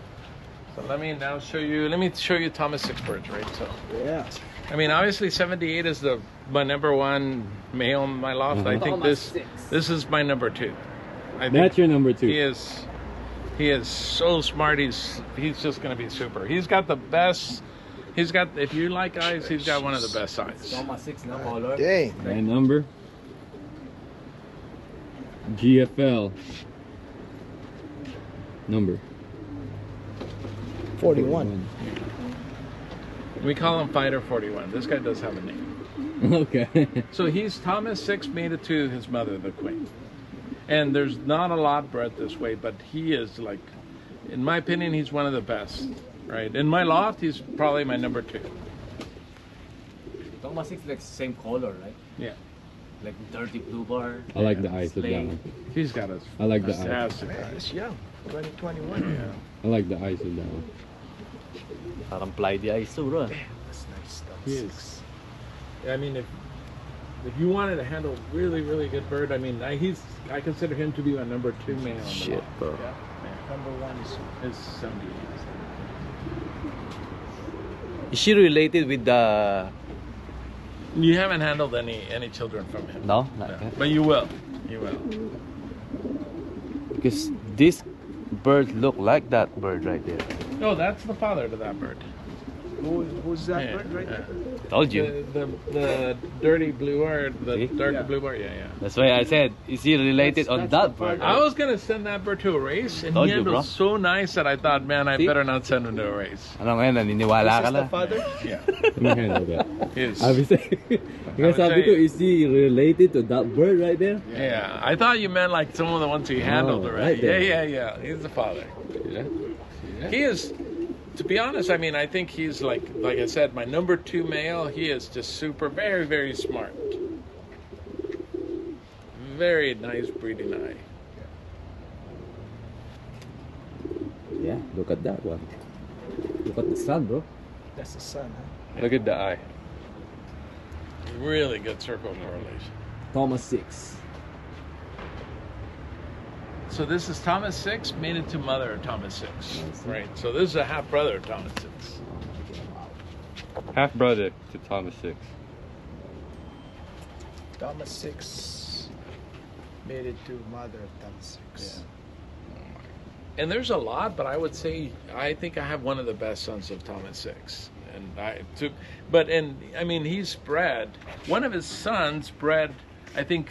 So let me now show you. Let me show you Thomas Six birds, right? So, Yeah. I mean, obviously 78 is my number one male in my loft. I think Thomas this Six. is my number two. I think That's your number 2. he is so smart. He's just gonna be super. He's got the best. If you like eyes, he's got one of the best eyes. Thomas 6 na color. Dang. My number. GFL. Number. 41. We call him Fighter 41. This guy does have a name. Okay. So Thomas Six made it to his mother, the queen. And there's not a lot bred this way, but he is like, in my opinion, he's one of the best, right? In my loft, he's probably my number 2. Thomas 6 like same color, right? Yeah. Like dirty blue bar. I like the eyes of that Slate. one. He's got a I like the eyes. fantastic Man, eyes. it's young. 2021. Yeah. I like the eyes of that one. Parang fly the eyes too, bro. That's nice stuff. He is. I mean, if you wanted to handle really good bird, I mean, I consider him to be my number 2 male. on the Shit, lot. bro. Yeah. Number 1 Is 78. Is she related with the... You haven't handled any children from him. No? Not No. yet. But you will. You will. Because this bird look like that bird right there. No, that's the father to that bird. Who's that Yeah, bird right yeah. there? Told you. The dirty blue bar, the See? darker Yeah. blue bar, yeah. That's why I said, is he related on That's that the bird? I was gonna send that bird to a race, and Told he you, bro. handled so nice that I thought, man, I See? better not send him to a race. Ano ngayon, naniniwala This ka is the na? father? Yeah, Let me handle that. he is. I was saying, because tell sabi ko, you. is he related to that bird right there? Yeah, I thought you meant like some of the ones he handled Oh, already. right there. Yeah. He's the father. Yeah. He is. To be honest, I mean, I think he's like I said, my number 2 male. He is just very smart. Very nice breeding eye. Yeah, look at that one. Look at the sun, bro. That's the son, huh? Look at the eye. Really good circle correlation. Thomas 6. So this is Thomas 6, mated to mother of Thomas 6. Right. So this is a half brother of Thomas 6. Half brother to Thomas 6. Thomas 6 made it to mother of Thomas 6. And there's a lot, but I would say I think I have one of the best sons of Thomas 6. And I mean he's bred. One of his sons bred, I think,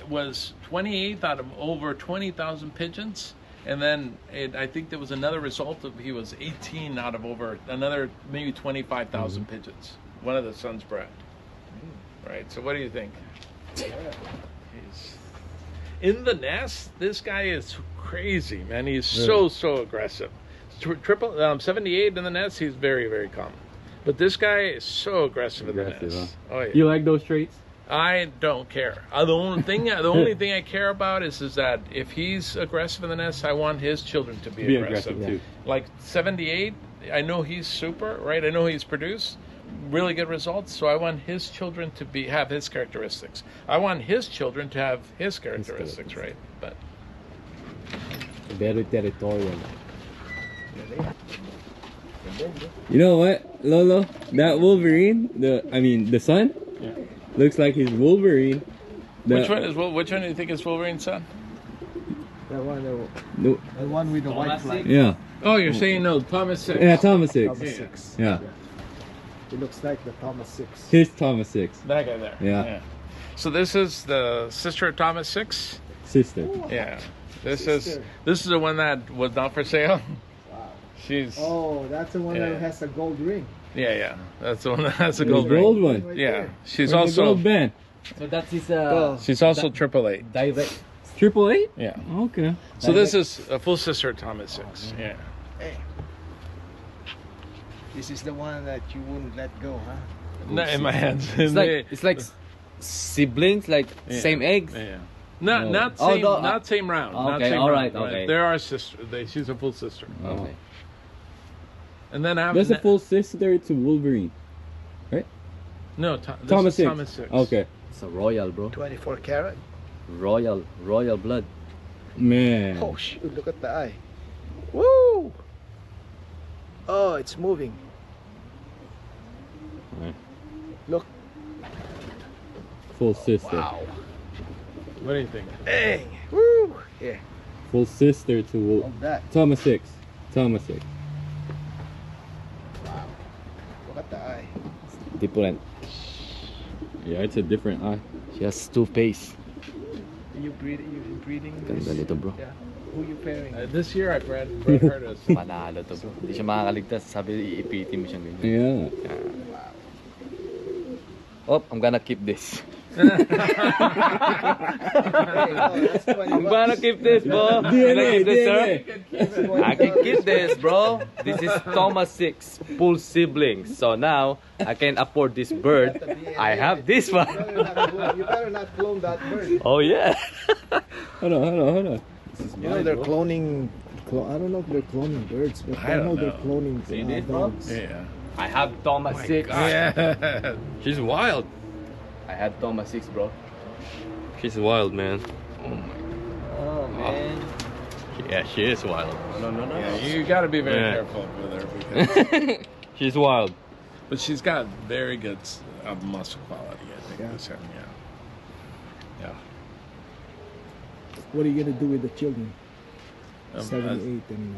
was 28th out of over 20,000 pigeons. And then I think there was another result of he was 18 out of over another maybe 25,000 pigeons. One of the sons bred. Right. So what do you think? He's in the nest. This guy is crazy, man. He's so aggressive. Triple 78 in the nest. He's very calm. But this guy is so aggressive in the Aggressive, nest. Oh yeah. You like those traits? I don't care. The only thing I care about is that if he's aggressive in the nest, I want his children to be aggressive too. Like 78, I know he's super, right? I know he's produced really good results, so I want his children to have his characteristics. I want his children to have his characteristics, right? But Very territorial. You know what, Lolo? That Wolverine, the son, looks like his Wolverine. which one do you think is Wolverine's son? That one, No, the one with the white flag. yeah. Oh, you're saying no, Thomas 6. Yeah, Thomas 6. Thomas 6. Yeah. It looks like the Thomas 6. His Thomas 6. That guy there. Yeah. So this is the sister of Thomas 6. Sister. Yeah. This Sister. is the one that was not for sale. Wow. She's Oh, that's the one Yeah. that has a gold ring. yeah. That's the one that has a The gold gold ring. one. Right Yeah. there. She's With the also gold band. So that's his she's also triple 8. direct. 888? Yeah. Okay. So this is a full sister of Thomas 6. Yeah. Hey. This is the one that you wouldn't let go, huh? Not in my hands. It's like siblings, like Yeah. same eggs. Yeah. Not No. not Oh, same no, not same round. Not okay, same all round, right, okay. They're our sister. She's a full sister. Okay. And then I have That's a full sister to Wolverine. no this Thomas is 6. Thomas 6. Okay. It's a royal, bro. 24 karat. Royal blood. Man. Oh, shoot, look at the eye. Woo! Oh, it's moving. Right. Look. Full sister. Wow. What do you think? Dang. Woo! Yeah. Full sister to All that. Thomas 6. Thomas 6. Wow. Look at the eye. Different. Yeah, it's a different eye. She has two face. Are you breeding this? Ganda nito, bro. Yeah. Who you pairing? This year I bred her to Panalo to, bro. Hindi siya makakaligtas. Sabi, iipitin mo siyang ganyan. Yeah. Oh, I'm gonna keep this. I'm gonna keep this, bro. DNA, Keep this, sir. DNA. I can keep this, bro. This is Thomas 6 full siblings. So now I can afford this bird. I have this one. You better not clone that bird. Oh yeah. Hold on. You know they're cloning. I don't know if they're cloning birds, but I I don't know they're know. cloning See this, bro? dogs. Yeah. I have Thomas 6. Yeah. She's wild. I have Thomas 6, bro. She's wild, man. Oh man. Yeah, she is wild. No. Yeah, you got to be very Yeah. careful with her because, She's wild. but she's got very good muscle quality. I think. Yeah. This one, yeah. What are you gonna do with the children? Yeah. 7, 8, and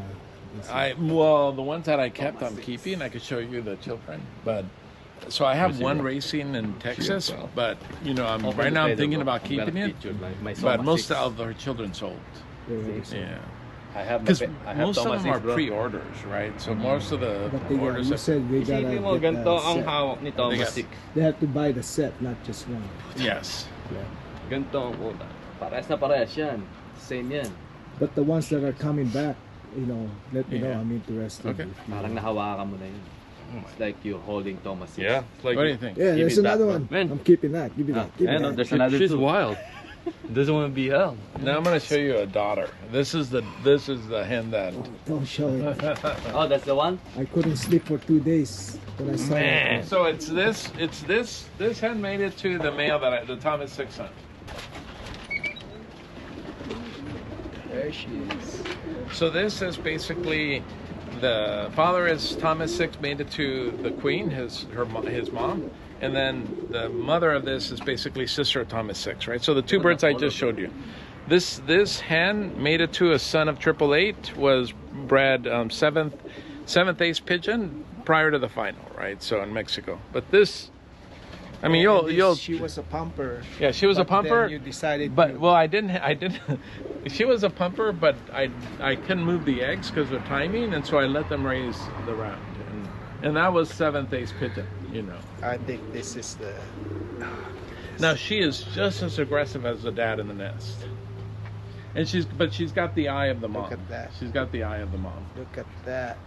this- Well, the ones that I kept, I'm keeping. I could show you the children, but so I have one racing in Texas, but you know, right now I'm thinking about keeping it. But most of our children sold. Yeah, I have because I have most of Thomas them 6, are bro. pre-orders, right? So most of the But they, orders. you said they gotta Isipin mo, get ganito the ang set. hawak ni Thomas They got- 6. They have to buy the set, not just one. Yes. Ganito ang utak. Parehas na parehas yan. Same yan. But the ones that are coming back, you know, let me know. Yeah. I'm interested. Okay. if you- Parang nahawakan mo na yun. It's like you're holding Thomas 6. Yeah. It's like What do you think? Yeah, Give there's it back, another bro. one. Man. I'm keeping that. Give me that. Give me Ayan, that. there's another she's two. wild. Doesn't want to be held. Now I'm going to show you a daughter. This is the hen that. Don't show it. Oh, that's the one? I couldn't sleep for 2 days when I saw it. So it's this hen made it to the male the Thomas 6 son. There she is. So this is basically the father is Thomas 6 made it to the queen, his mom, and then the mother of this is basically sister of Thomas 6, right? So the two birds I just showed you. This hen made it to a son of 888, was bred seventh ace pigeon prior to the final, right? So in Mexico. But this, I mean, you'll She was a pumper. yeah, she was a but pumper. Then you decided. But well, I didn't. She was a pumper, but I couldn't move the eggs because of timing, and so I let them raise the round, and that was 7th ace pigeon. You know. I think this is the. Now she is just as aggressive as the dad in the nest, and she's got the eye of the mom. Look at that. She's got the eye of the mom, Look at that.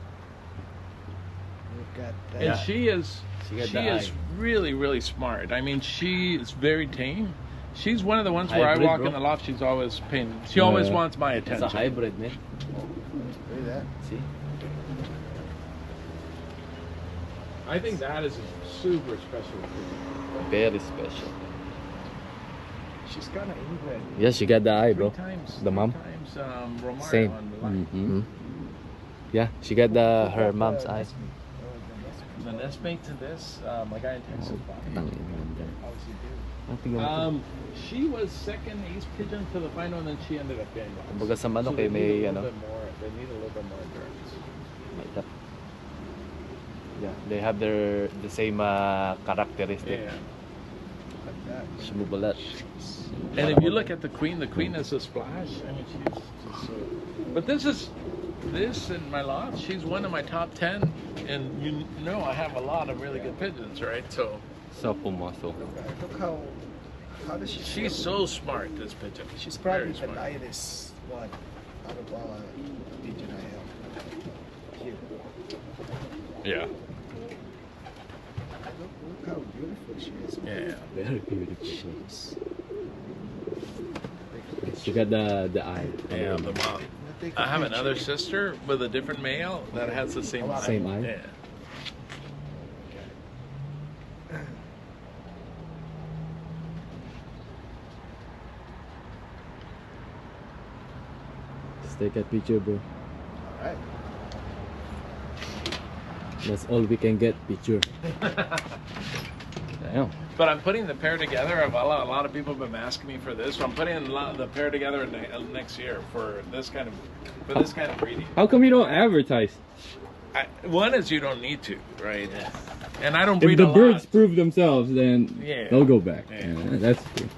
Look at that. and she is got the eye. really smart. I mean, she is very tame. She's one of the ones where Hybrid, I walk bro. in the loft. She's always paying. She always Yeah. wants my It's a attention. hybrid, man. Look at that. See? I think that is a super special. Very special. She's kind of inbred. Yes, she got the eye, bro. Three times, The mom? Three times Romario Same. on the line. Mm-hmm. Yeah, she got her mom's eye. The nest mate to this, my guy in Texas bought it. Tangin naman dyan. She was second ace pigeon to the final, and then she ended up getting lost. Kumbaga sa manok they eh, may need a ano. little bit more. They need a little bit more endurance. May tap. Yeah, they have the same characteristic. Yeah. She move a lot. And if you look at the queen is a splash. I mean, she's just so. But this in my loft, she's one of my top 10, and you know I have a lot of really good pigeons, right? So So pumasok. Look how does she? she's so smart. This pigeon. She's probably Very the smart. lightest one out of all pigeon I have. Here. Yeah. Look how beautiful she is. Yeah. Very beautiful. She got the eye. Yeah, the mom. I have another sister with a different male that has the same eye. Same eye? Yeah. Let's take a picture, bro. Alright. That's all we can get, picture. Damn. But I'm putting the pair together. A lot of people have been asking me for this. So I'm putting the pair together next year for this kind of breeding. How come you don't advertise? One is you don't need to, right? And I don't If breed the a birds lot. prove themselves, then Yeah. they'll go back. Yeah. Yeah, that's true.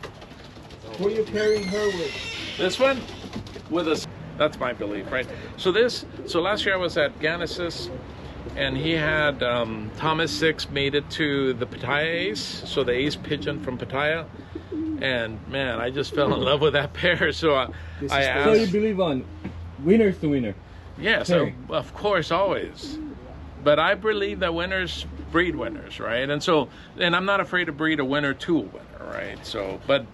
Who are you pairing her with? This one with a. That's my belief, right? So last year I was at Genesis, and he had Thomas 6 made it to the Pattaya ace, so the ace pigeon from Pattaya, And man, I just fell in love with that pair. So I So you asked. believe on winners to winner? Yes, Pairing. of course, always. But I believe that winners breed winners, right? And I'm not afraid to breed a winner to a winner, right? So, but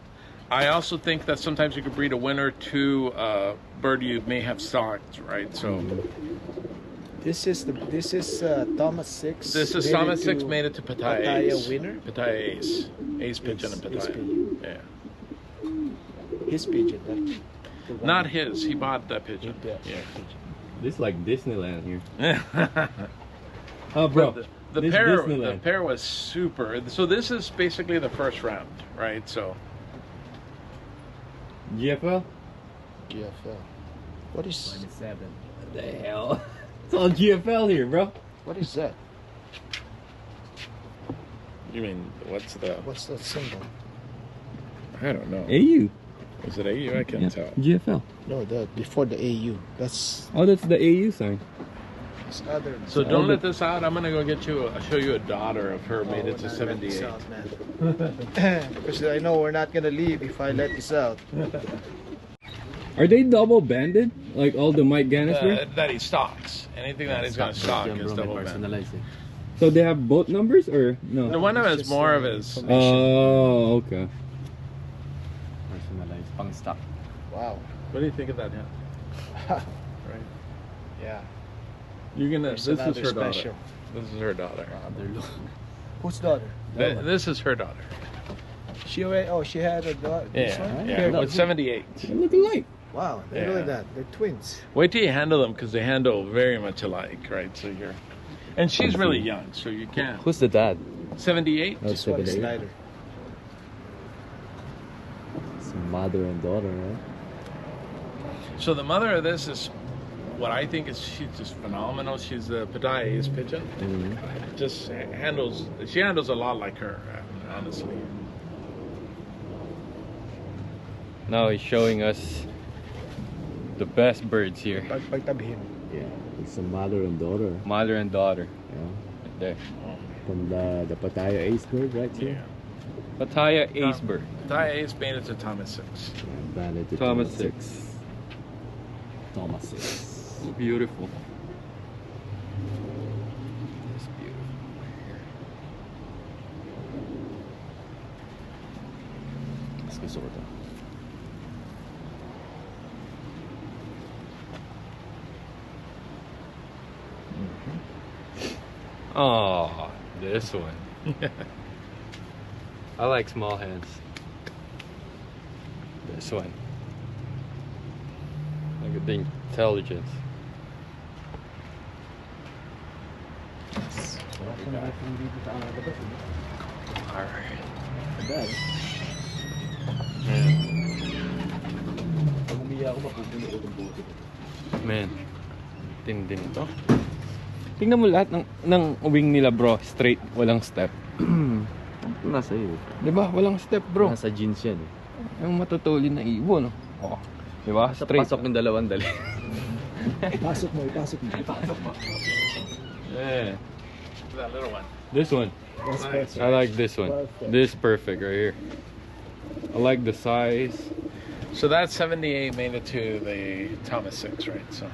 I also think that sometimes you could breed a winner to a bird you may have stocked, right? So This is Thomas 6. this is Thomas 6 made it to Pattaya Pattaya Ace. winner? Pattaya Ace pigeon and Ace Pattaya. pigeon. Yeah. His pigeon. The one- Not his. He bought that pigeon. Yeah. Yeah. This is like Disneyland here. Oh, bro. The this pair, Disneyland. the pair was super. So this is basically the first round, right? So GFL? GFL. What is 27. What the hell? It's all GFL here, bro. what is that? you mean what's the? What's that symbol? I don't know. AU. Is it AU? I can't tell. GFL. No, the before the AU. That's Oh, that's the AU sign. other. So don't let this out. I'm gonna go get you. I'll show you a daughter of her made it to 78. Because I know we're not gonna leave if I let this out. Are they double banded? Like all the Mike Gannis were? That he stocks. Anything that he's gonna stock is double band. Personalized. So they have both numbers or no? The one of it is more of his. Oh, okay. Personalized. Pang stock. Wow. What do you think of that? Right. Yeah. You're gonna. There's This is another her special. daughter. This is her daughter. Whose daughter? This is her daughter. She already. Oh, she had a daughter. This Yeah, one? yeah. Here, With 78. They look alike. Wow. Look Yeah. at that. They're twins. Wait till you handle them because they handle very much alike, right? So you're, and she's really young, so you can't. Who's the dad? 78. This one is 78. Snyder. It's mother and daughter, right? So the mother of this is, what I think is she's just phenomenal. She's a Pattaya Ace pigeon. Just handles. She handles a lot like her, honestly. Now he's showing us the best birds here. Pagtabihin. Yeah. It's a mother and daughter. Mother and daughter. Yeah. Right there. From the Pattaya Ace bird, right? Yeah. Pattaya Ace bird. Pattaya Ace made it to Thomas 6. Valid to Thomas 6. Thomas 6. Beautiful. It's beautiful. Let's go sort of. Oh, this one. I like small hands. This one. Look at the intelligence. Alright. Man, tindi nito. Tingnan mo lahat ng wing nila, bro. Straight, walang step. Nasa iyo. 'Di ba? Walang step, bro. Nasa jeans yan eh. Yung matutulin na ibon, no? Oh. 'Di ba? Straight. Pasok yung dalawang dali. Ipasok mo. Yeah. That little one. This one. That's perfect. I like this one. Perfect. This is perfect right here. I like the size. So that 78 made it to the Thomas 6, right? So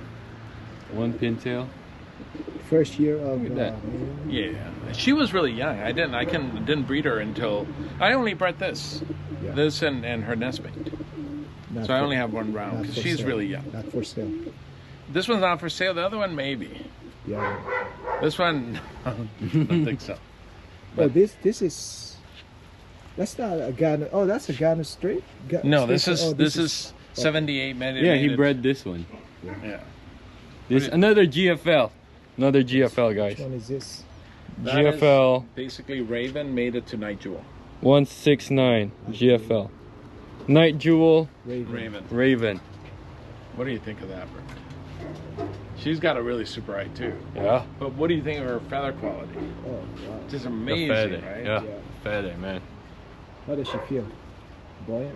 One pintail. First year of Look at that. yeah, she was really young. I didn't breed her until I only bred this, Yeah. this and her nestmate. Not So I for- only have one round not because for she's sale. really young. Not for sale. This one's not for sale. The other one maybe. Yeah. This one, I don't think so. Oh, this is. That's not a Ghana. Oh, that's a Ghana straight. No, this straight- is oh, this is 78 made it. Yeah, made he it- bred this one. Yeah, This another GFL. Another GFL, guys. Which one is this? That is GFL basically Raven made it to Night Jewel. 169 GFL. Night Jewel Raven. Raven. What do you think of that bird? She's got a really super eye too. Yeah. But what do you think of her feather quality? Oh, wow. Just The amazing, feather. right? Yeah. Yeah. Feather, man. How does she feel? Buoyant?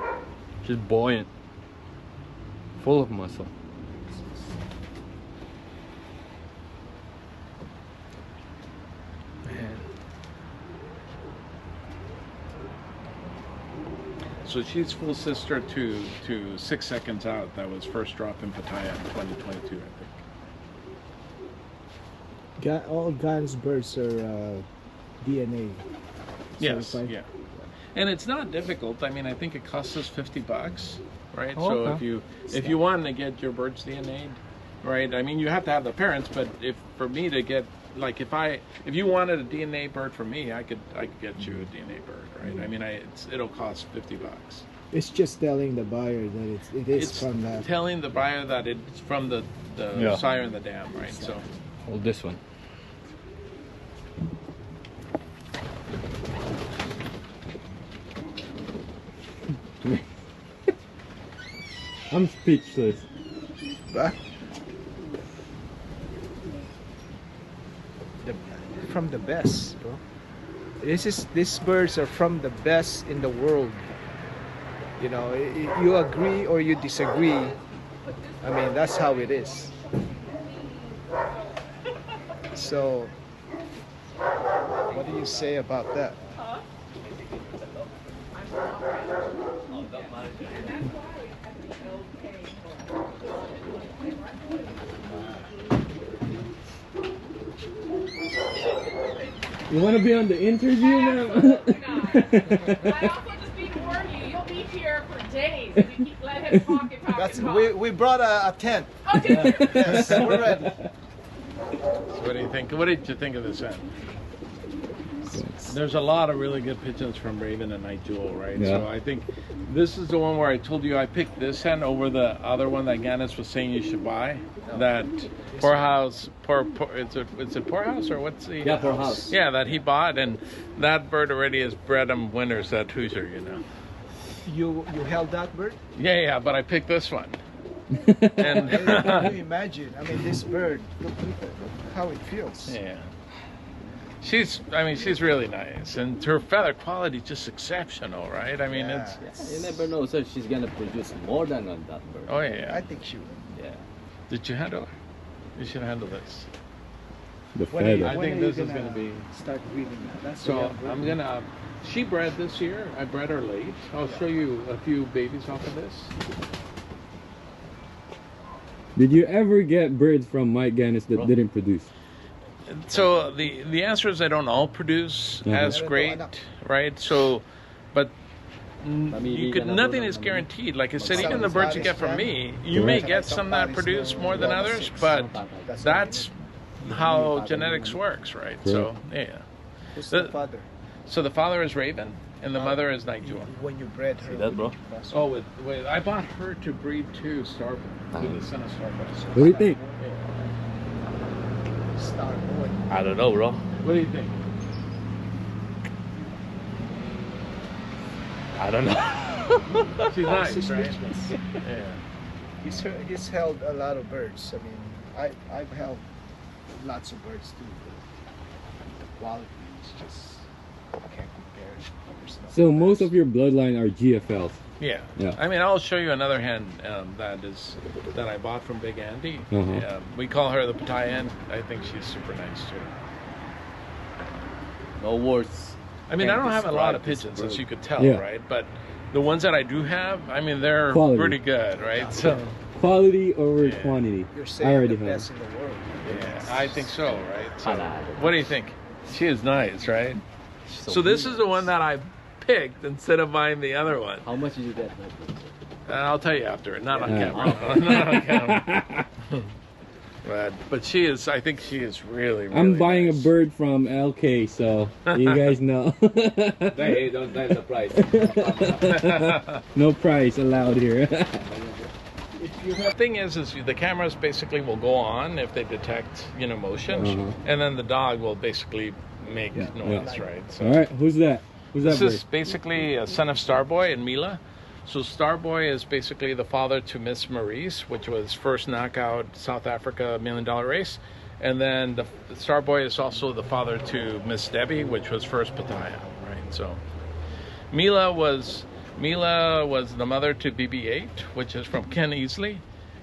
She's buoyant. Full of muscle. So she's full sister to 6 seconds out. That was first drop in Pattaya in 2022, I think. All Guyana's birds are DNA. Yes, certified? yeah. And it's not difficult. I mean, I think it costs us $50, right? Oh, so okay. if you want to get your birds DNA'd, right? I mean, you have to have the parents, but for me to get, like, if you wanted a DNA bird from me, I could get you a DNA bird, right? I mean, it'll cost $50. It's just telling the buyer that it is It's from that. telling the buyer that it's from the Yeah. sire in the dam, right? So Hold this one. I'm speechless. From the best, bro. These birds are from the best in the world. You know, you agree or you disagree. I mean, that's how it is. So, what do you say about that? You want to be on the interview now? I also just need to warn you, you'll be here for days if you keep letting him talk and talk That's and talk. we brought a tent. Okay. Yes, we're ready. So what do you think? What did you think of this hen? There's a lot of really good pigeons from Raven and Night Jewel, right? Yeah. So I think this is the one where I told you I picked this hen over the other one that Gannis was saying you should buy. That poorhouse, it's a poorhouse or what's the? Yeah, poorhouse. Yeah, that he bought, and that bird already has bred him winners at Hoosier, you know. You held that bird? Yeah, but I picked this one. And Can you imagine? I mean, this bird. Look how it feels. yeah. She's really nice, and her feather quality is just exceptional, right? I mean, Yeah. You never know, sir. She's gonna produce more than on that bird. oh yeah. I think she would. Yeah. Did you handle her? You should handle this. The When are you- feather. I when think are you this is gonna be. start breeding that. That's So a young bird. I'm gonna. She bred this year. I bred her late. I'll show you a few babies off of this. Did you ever get birds from Mike Gannis that didn't produce? So the answer is they don't all produce as Mhm. great, right? So, but Mamili ka na nothing doon, is mamili. guaranteed. Like I said, Some even the birds you get from me, you may get some that produce more than others, but that's how genetics works, right? So yeah. Who's the- the father? So the father is Raven, and the mother is Night Jewel. When you bred her. See that, bro? Oh, wait, I bought her to breed to Starboy, to the son of Starboy. What do you think? Star boy. I don't know, bro. What do you think? I don't know. She's nice, She's right? speechless. Yeah. He's held a lot of birds. I mean, I've held lots of birds too. The quality is just can't compare. There's no So most comparison. of your bloodline are GFLs. Yeah. Yeah. I mean, I'll show you another hen that I bought from Big Andy. Uh-huh. We call her the Pattaya hen. I think she's super nice too. No words. I mean, I Can't don't have a lot describe of this pigeons, bird. as you could tell, Yeah. right? But the ones that I do have, I mean, they're Quality. pretty good, right? So, Quality over Yeah. quantity. You're I saying already the have. best in the world. yeah, I think so, right? So, Panalo. what do you think? She is nice, right? So this is the one that I picked instead of buying the other one. How much did you get? I'll tell you after, not on Yeah. camera. Not on camera. But she is. I think she is really. really I'm buying nice. a bird from LK, so you guys know. Hey, don't tell the price. No price allowed here. The thing is the cameras basically will go on if they detect motion, Uh-huh. and then the dog will basically make Yeah, noise, yeah. right? So All right, who's that? Who's that this is bird? basically a son of Starboy and Mila. So Starboy is basically the father to Miss Maurice, which was first knockout South Africa $1 million race, and then the Starboy is also the father to Miss Debbie, which was first Pattaya, right? So Mila was the mother to BB8, which is from Ken Easley,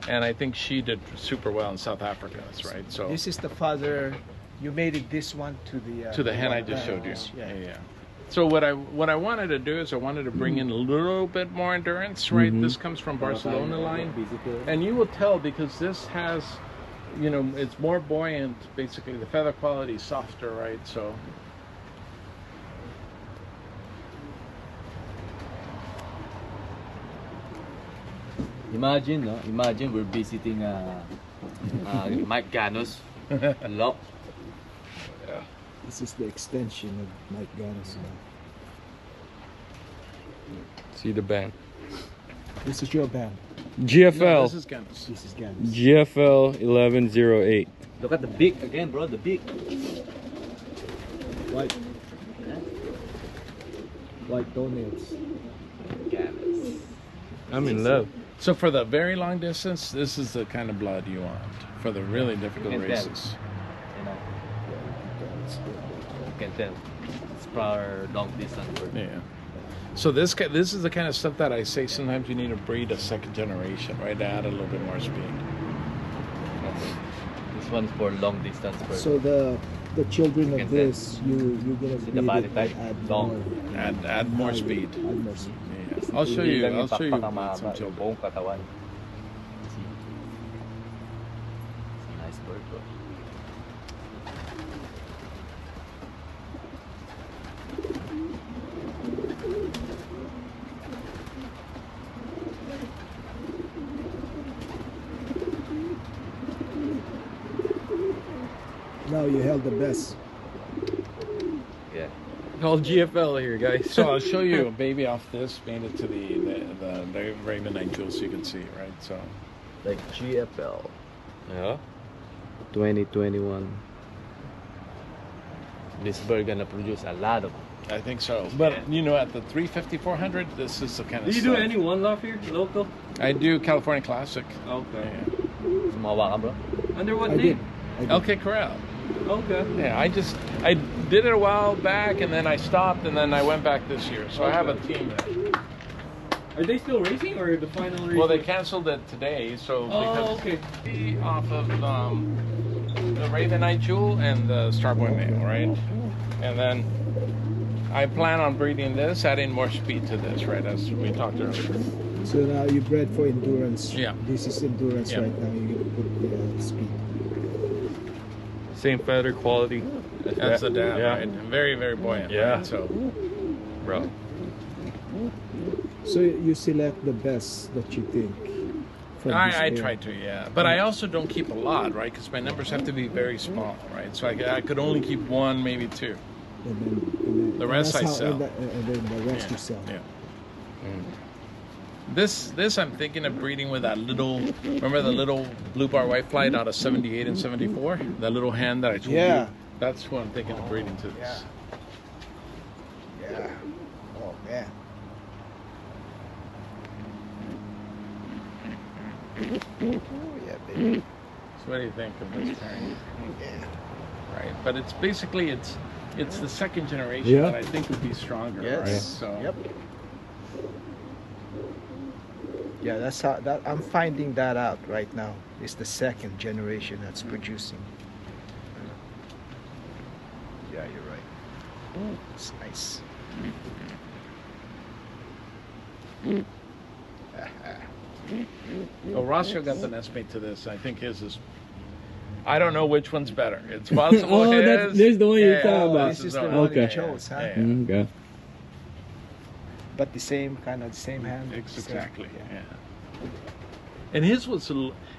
and I think she did super well in South Africa, right? So This is the father. You made it this one to the to the hen I one just that showed you. Yeah. Yeah. So what I wanted to do is I wanted to bring in a little bit more endurance, right? This comes from Barcelona line, and you will tell because this has, you know, it's more buoyant. Basically, the feather quality is softer, right? So. Imagine, no? Imagine we're visiting Mike Gano's loft. This is the extension of Mike Gano's. See the band. This is your band. GFL. No, this is Ganos. This is Gano's. GFL 1108. Look at the beak again, bro. The beak. White. White toenails. Ganos. I'm in love. So for the very long distance, this is the kind of blood you want. For the really difficult You can tell. races. You know. You can tell. It's for long distance bird. Yeah. So this is the kind of stuff that I say sometimes you need to breed a second generation, right? To add a little bit more speed. This one's for long distance bird. So the children can of tell. this, you gonna See breed the body it type? and add Long. more. Add more speed. Add more speed. Yeah. I'll show you. I'll show you Pakpak ang mahaba, some yung children. buong katawan. See? It's a nice bird, bro. Now you held the best. Yeah. All GFL here, guys. So I'll show you a baby off this, made it to the Raven Night Jewel so you can see, right? So Like GFL Yeah. 2021. This bird gonna produce a lot of. I think so. But you know, at the 350, 400, this is the kind of Do you do stuff. any one loft here, local? I do California Classic. Okay. Yeah. Sumawa ka, bro. Under what I name? did. Okay, Corral. Okay. Yeah, I did it a while back, and then I stopped, and then I went back this year. So I have a team there. Are they still racing or the final race? Well, they canceled it today, so Oh, because okay. off of the Raven Night Jewel and the Starboy male, right? And then I plan on breeding this, adding more speed to this, right? As we talked earlier. So now you bred for endurance. Yeah. This is endurance Yeah. right now. You're gonna put the speed. Same feather quality. That's the dad, Yeah. right? And very, very buoyant. Yeah. Right? So, Bro. So you select the best that you think. From this I pair. try to, yeah. But I also don't keep a lot, right? Because my numbers have to be very small, right? So I could only keep one, maybe two. And then The rest that's I how- sell. And then the rest you sell. Yeah. This I'm thinking of breeding with that little. Remember the little blue bar white flight out of 78 and 74? That little hen that I told Yeah. you. That's who I'm thinking of breeding to this. Yeah. Oh man. Oh yeah, baby. So what do you think of this pairing? Yeah. Right, but it's basically it's the second generation Yeah. that I think would be stronger, right? Yes. So Yep. Yeah, that's how that I'm finding that out right now. It's the second generation that's producing. Yeah, you're right. It's nice. Oh, Rossio got the nest mate to this. I think his is. I don't know which one's better. It's possible Oh, his. that's- there's the one you're talking about. This is the one. one Okay. you chose, huh? Yeah, yeah. Okay. But the same kind of same hand. Exactly. Same- Yeah. And his was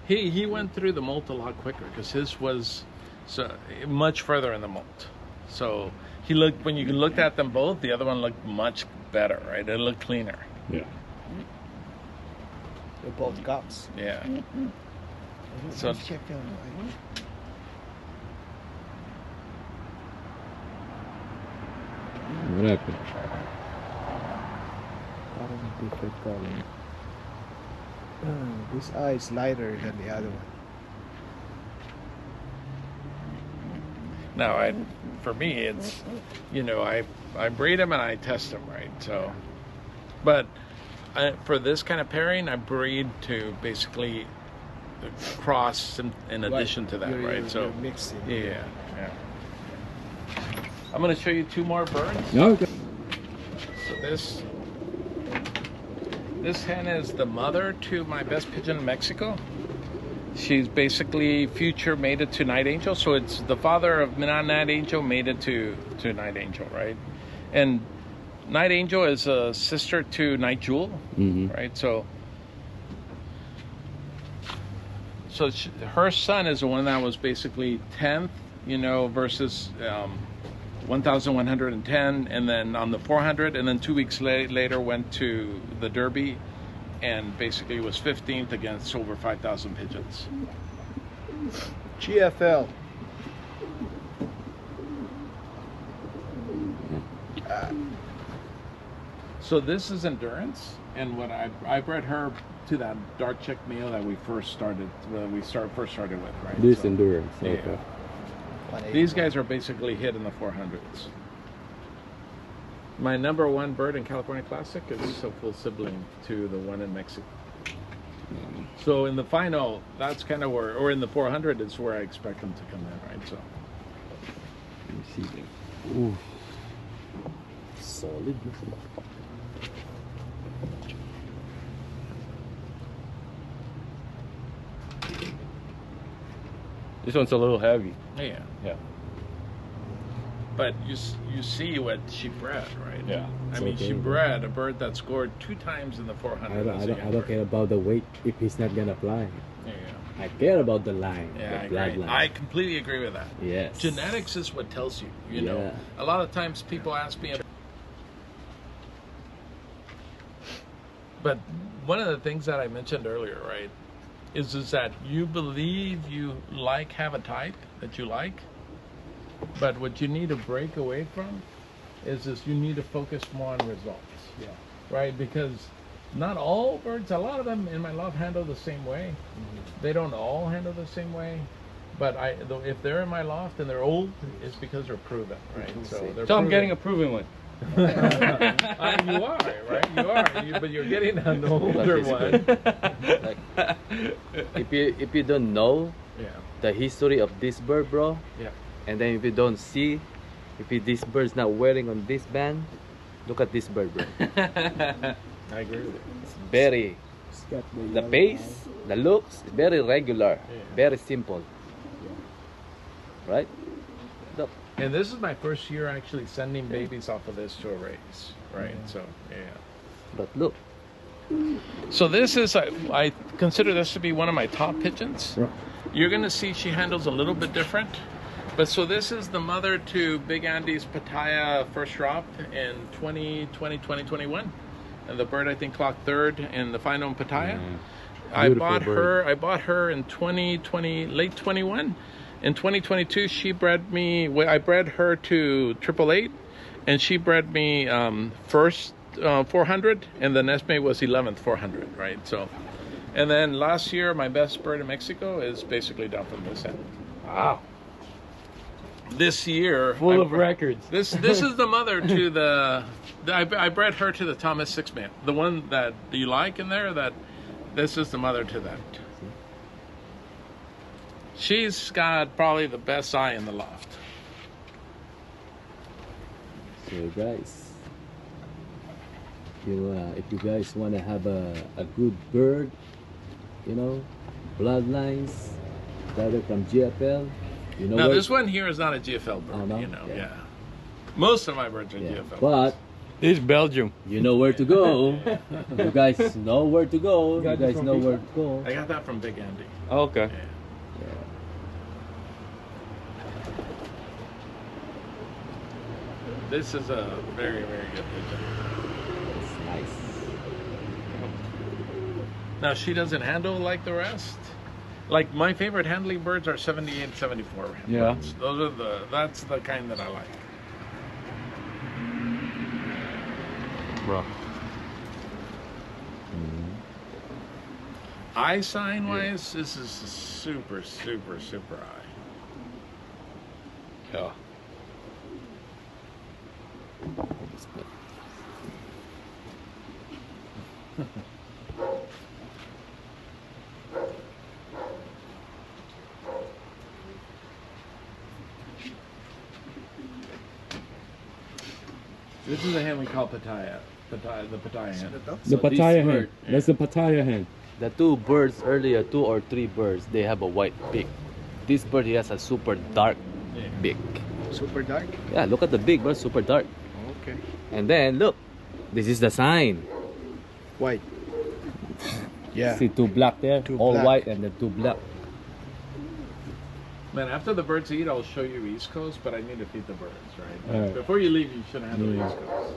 he went through the molt a lot quicker because his was so much further in the molt. So he looked when you looked at them both, the other one looked much better, right? It looked cleaner. Yeah. They're both guts. Yeah. So Check them. What happened? Parang different color. This eye is lighter than the other one. now, for me, it's I breed them and I test them, right? So, but for this kind of pairing, I breed to basically cross in addition to that, right? So You're mixing. yeah. I'm going to show you two more birds. Okay. This hen is the mother to my best pigeon in Mexico. She's basically future mated to Night Angel, so it's the father of Night Angel mated to Night Angel, right? And Night Angel is a sister to Night Jewel, right? So her son is the one that was basically 10th, versus 1,110, and then on the 400, and then 2 weeks later went to the Derby, and basically was 15th against over 5,000 pigeons. GFL. So this is Endurance, and what I bred her to that dark check male that we first started with, right? This Endurance. Okay. Yeah. These guys are basically hit in the 400s. My number one bird in California Classic is successful sibling to the one in Mexico. So in the final, that's kind of where, or in the 400 is where I expect them to come in, right? So. Let me see them. Ooh. Solid. This one's a little heavy. Yeah. Yeah. But you see what she bred, right? Yeah. I mean, okay, she but- bred a bird that scored 2 times in the 400. I don't care about the weight if he's not gonna fly. Yeah. I care about the line, Yeah, the I agree. bloodline. I completely agree with that. Yes. Genetics is what tells you, you know. Yeah. A lot of times people ask me, but one of the things that I mentioned earlier, right, is that you believe you have a type that you like, but what you need to break away from is you need to focus more on results. Yeah. Right? Because not all birds, a lot of them in my loft handle the same way. They don't all handle the same way. But if they're in my loft and they're old, it's because they're proven, right? So I'm getting a proven one. you are, right? You are. But you're getting an older one. Like, if you don't know Yeah. the history of this bird, bro, Yeah. and then if you don't see, this bird's not wearing on this band, look at this bird, bro. I agree with you. It's very, It's got the yellow pace, the looks, very regular, Yeah. very simple, right? Look. And this is my first year actually sending babies off of this to a race, right? So, yeah. But look, So this is, I consider this to be one of my top pigeons. You're going to see she handles a little bit different. But so this is the mother to Big Andy's Pattaya first drop in 2021. And the bird, I think, clocked 3rd in the final in Pattaya. I bought her in 2020, late 21. In 2022, I bred her to 888, and she bred me first 400, and the nest mate was 11th 400, right? So, and then last year, my best bird in Mexico is basically down from this end. Wow. This year, Full of records. This is the mother to I bred her to the Thomas 6 man, the one that you like in there. This is the mother to that. She's got probably the best eye in the loft. So guys, if you guys want to have a good bird, bloodlines, either from GFL, Now this one here is not a GFL bird, Oh, no? Yeah. Most of my birds are GFL. But This is Belgium. you know where to go. You guys know where to go. You guys know where to go. I got that from Big Andy. Okay. Yeah. This is a very, very good pigeon. It's nice. Now she doesn't handle like the rest. Like my favorite handling birds are 78, 74 Yeah. birds. That's the kind that I like. Bro. Eye sign wise, this is a super, super, super eye. Yeah. This is a hen we call Pattaya. The pataya hen. Ito? The So this Pattaya hen. bird- That's the Pattaya hen. The two birds earlier, 2 or 3 birds, they have a white beak. This bird he has a super dark beak. Super dark? Yeah, look at the beak, bro, super dark. Okay. And then look, this is the sign. White. Yeah. See 2 black there, Two all black. white and then 2 black. Man, after the birds eat, I'll show you East Coast, but I need to feed the birds, right? All right. Before you leave, you should handle Yeah. East Coast.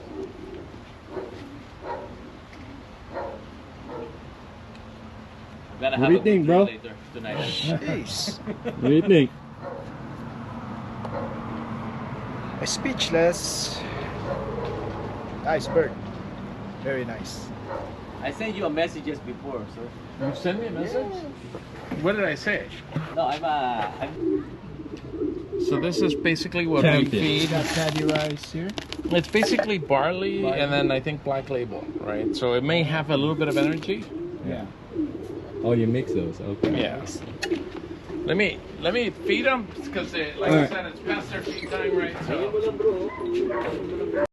I'm gonna What do you think, bro? later tonight. Jeez. What do you think? Speechless. Nice bird. Very nice. I sent you a message just before, sir. You send me a message? What did I say? No, I'm So this is basically what Champion. we feed. Got paddy rice here. It's basically barley and then I think black label, right? So it may have a little bit of energy. Yeah. Oh, you mix those. Okay. Yeah. Let me feed them because, like I Alright. said, it's past their feed time, right? So.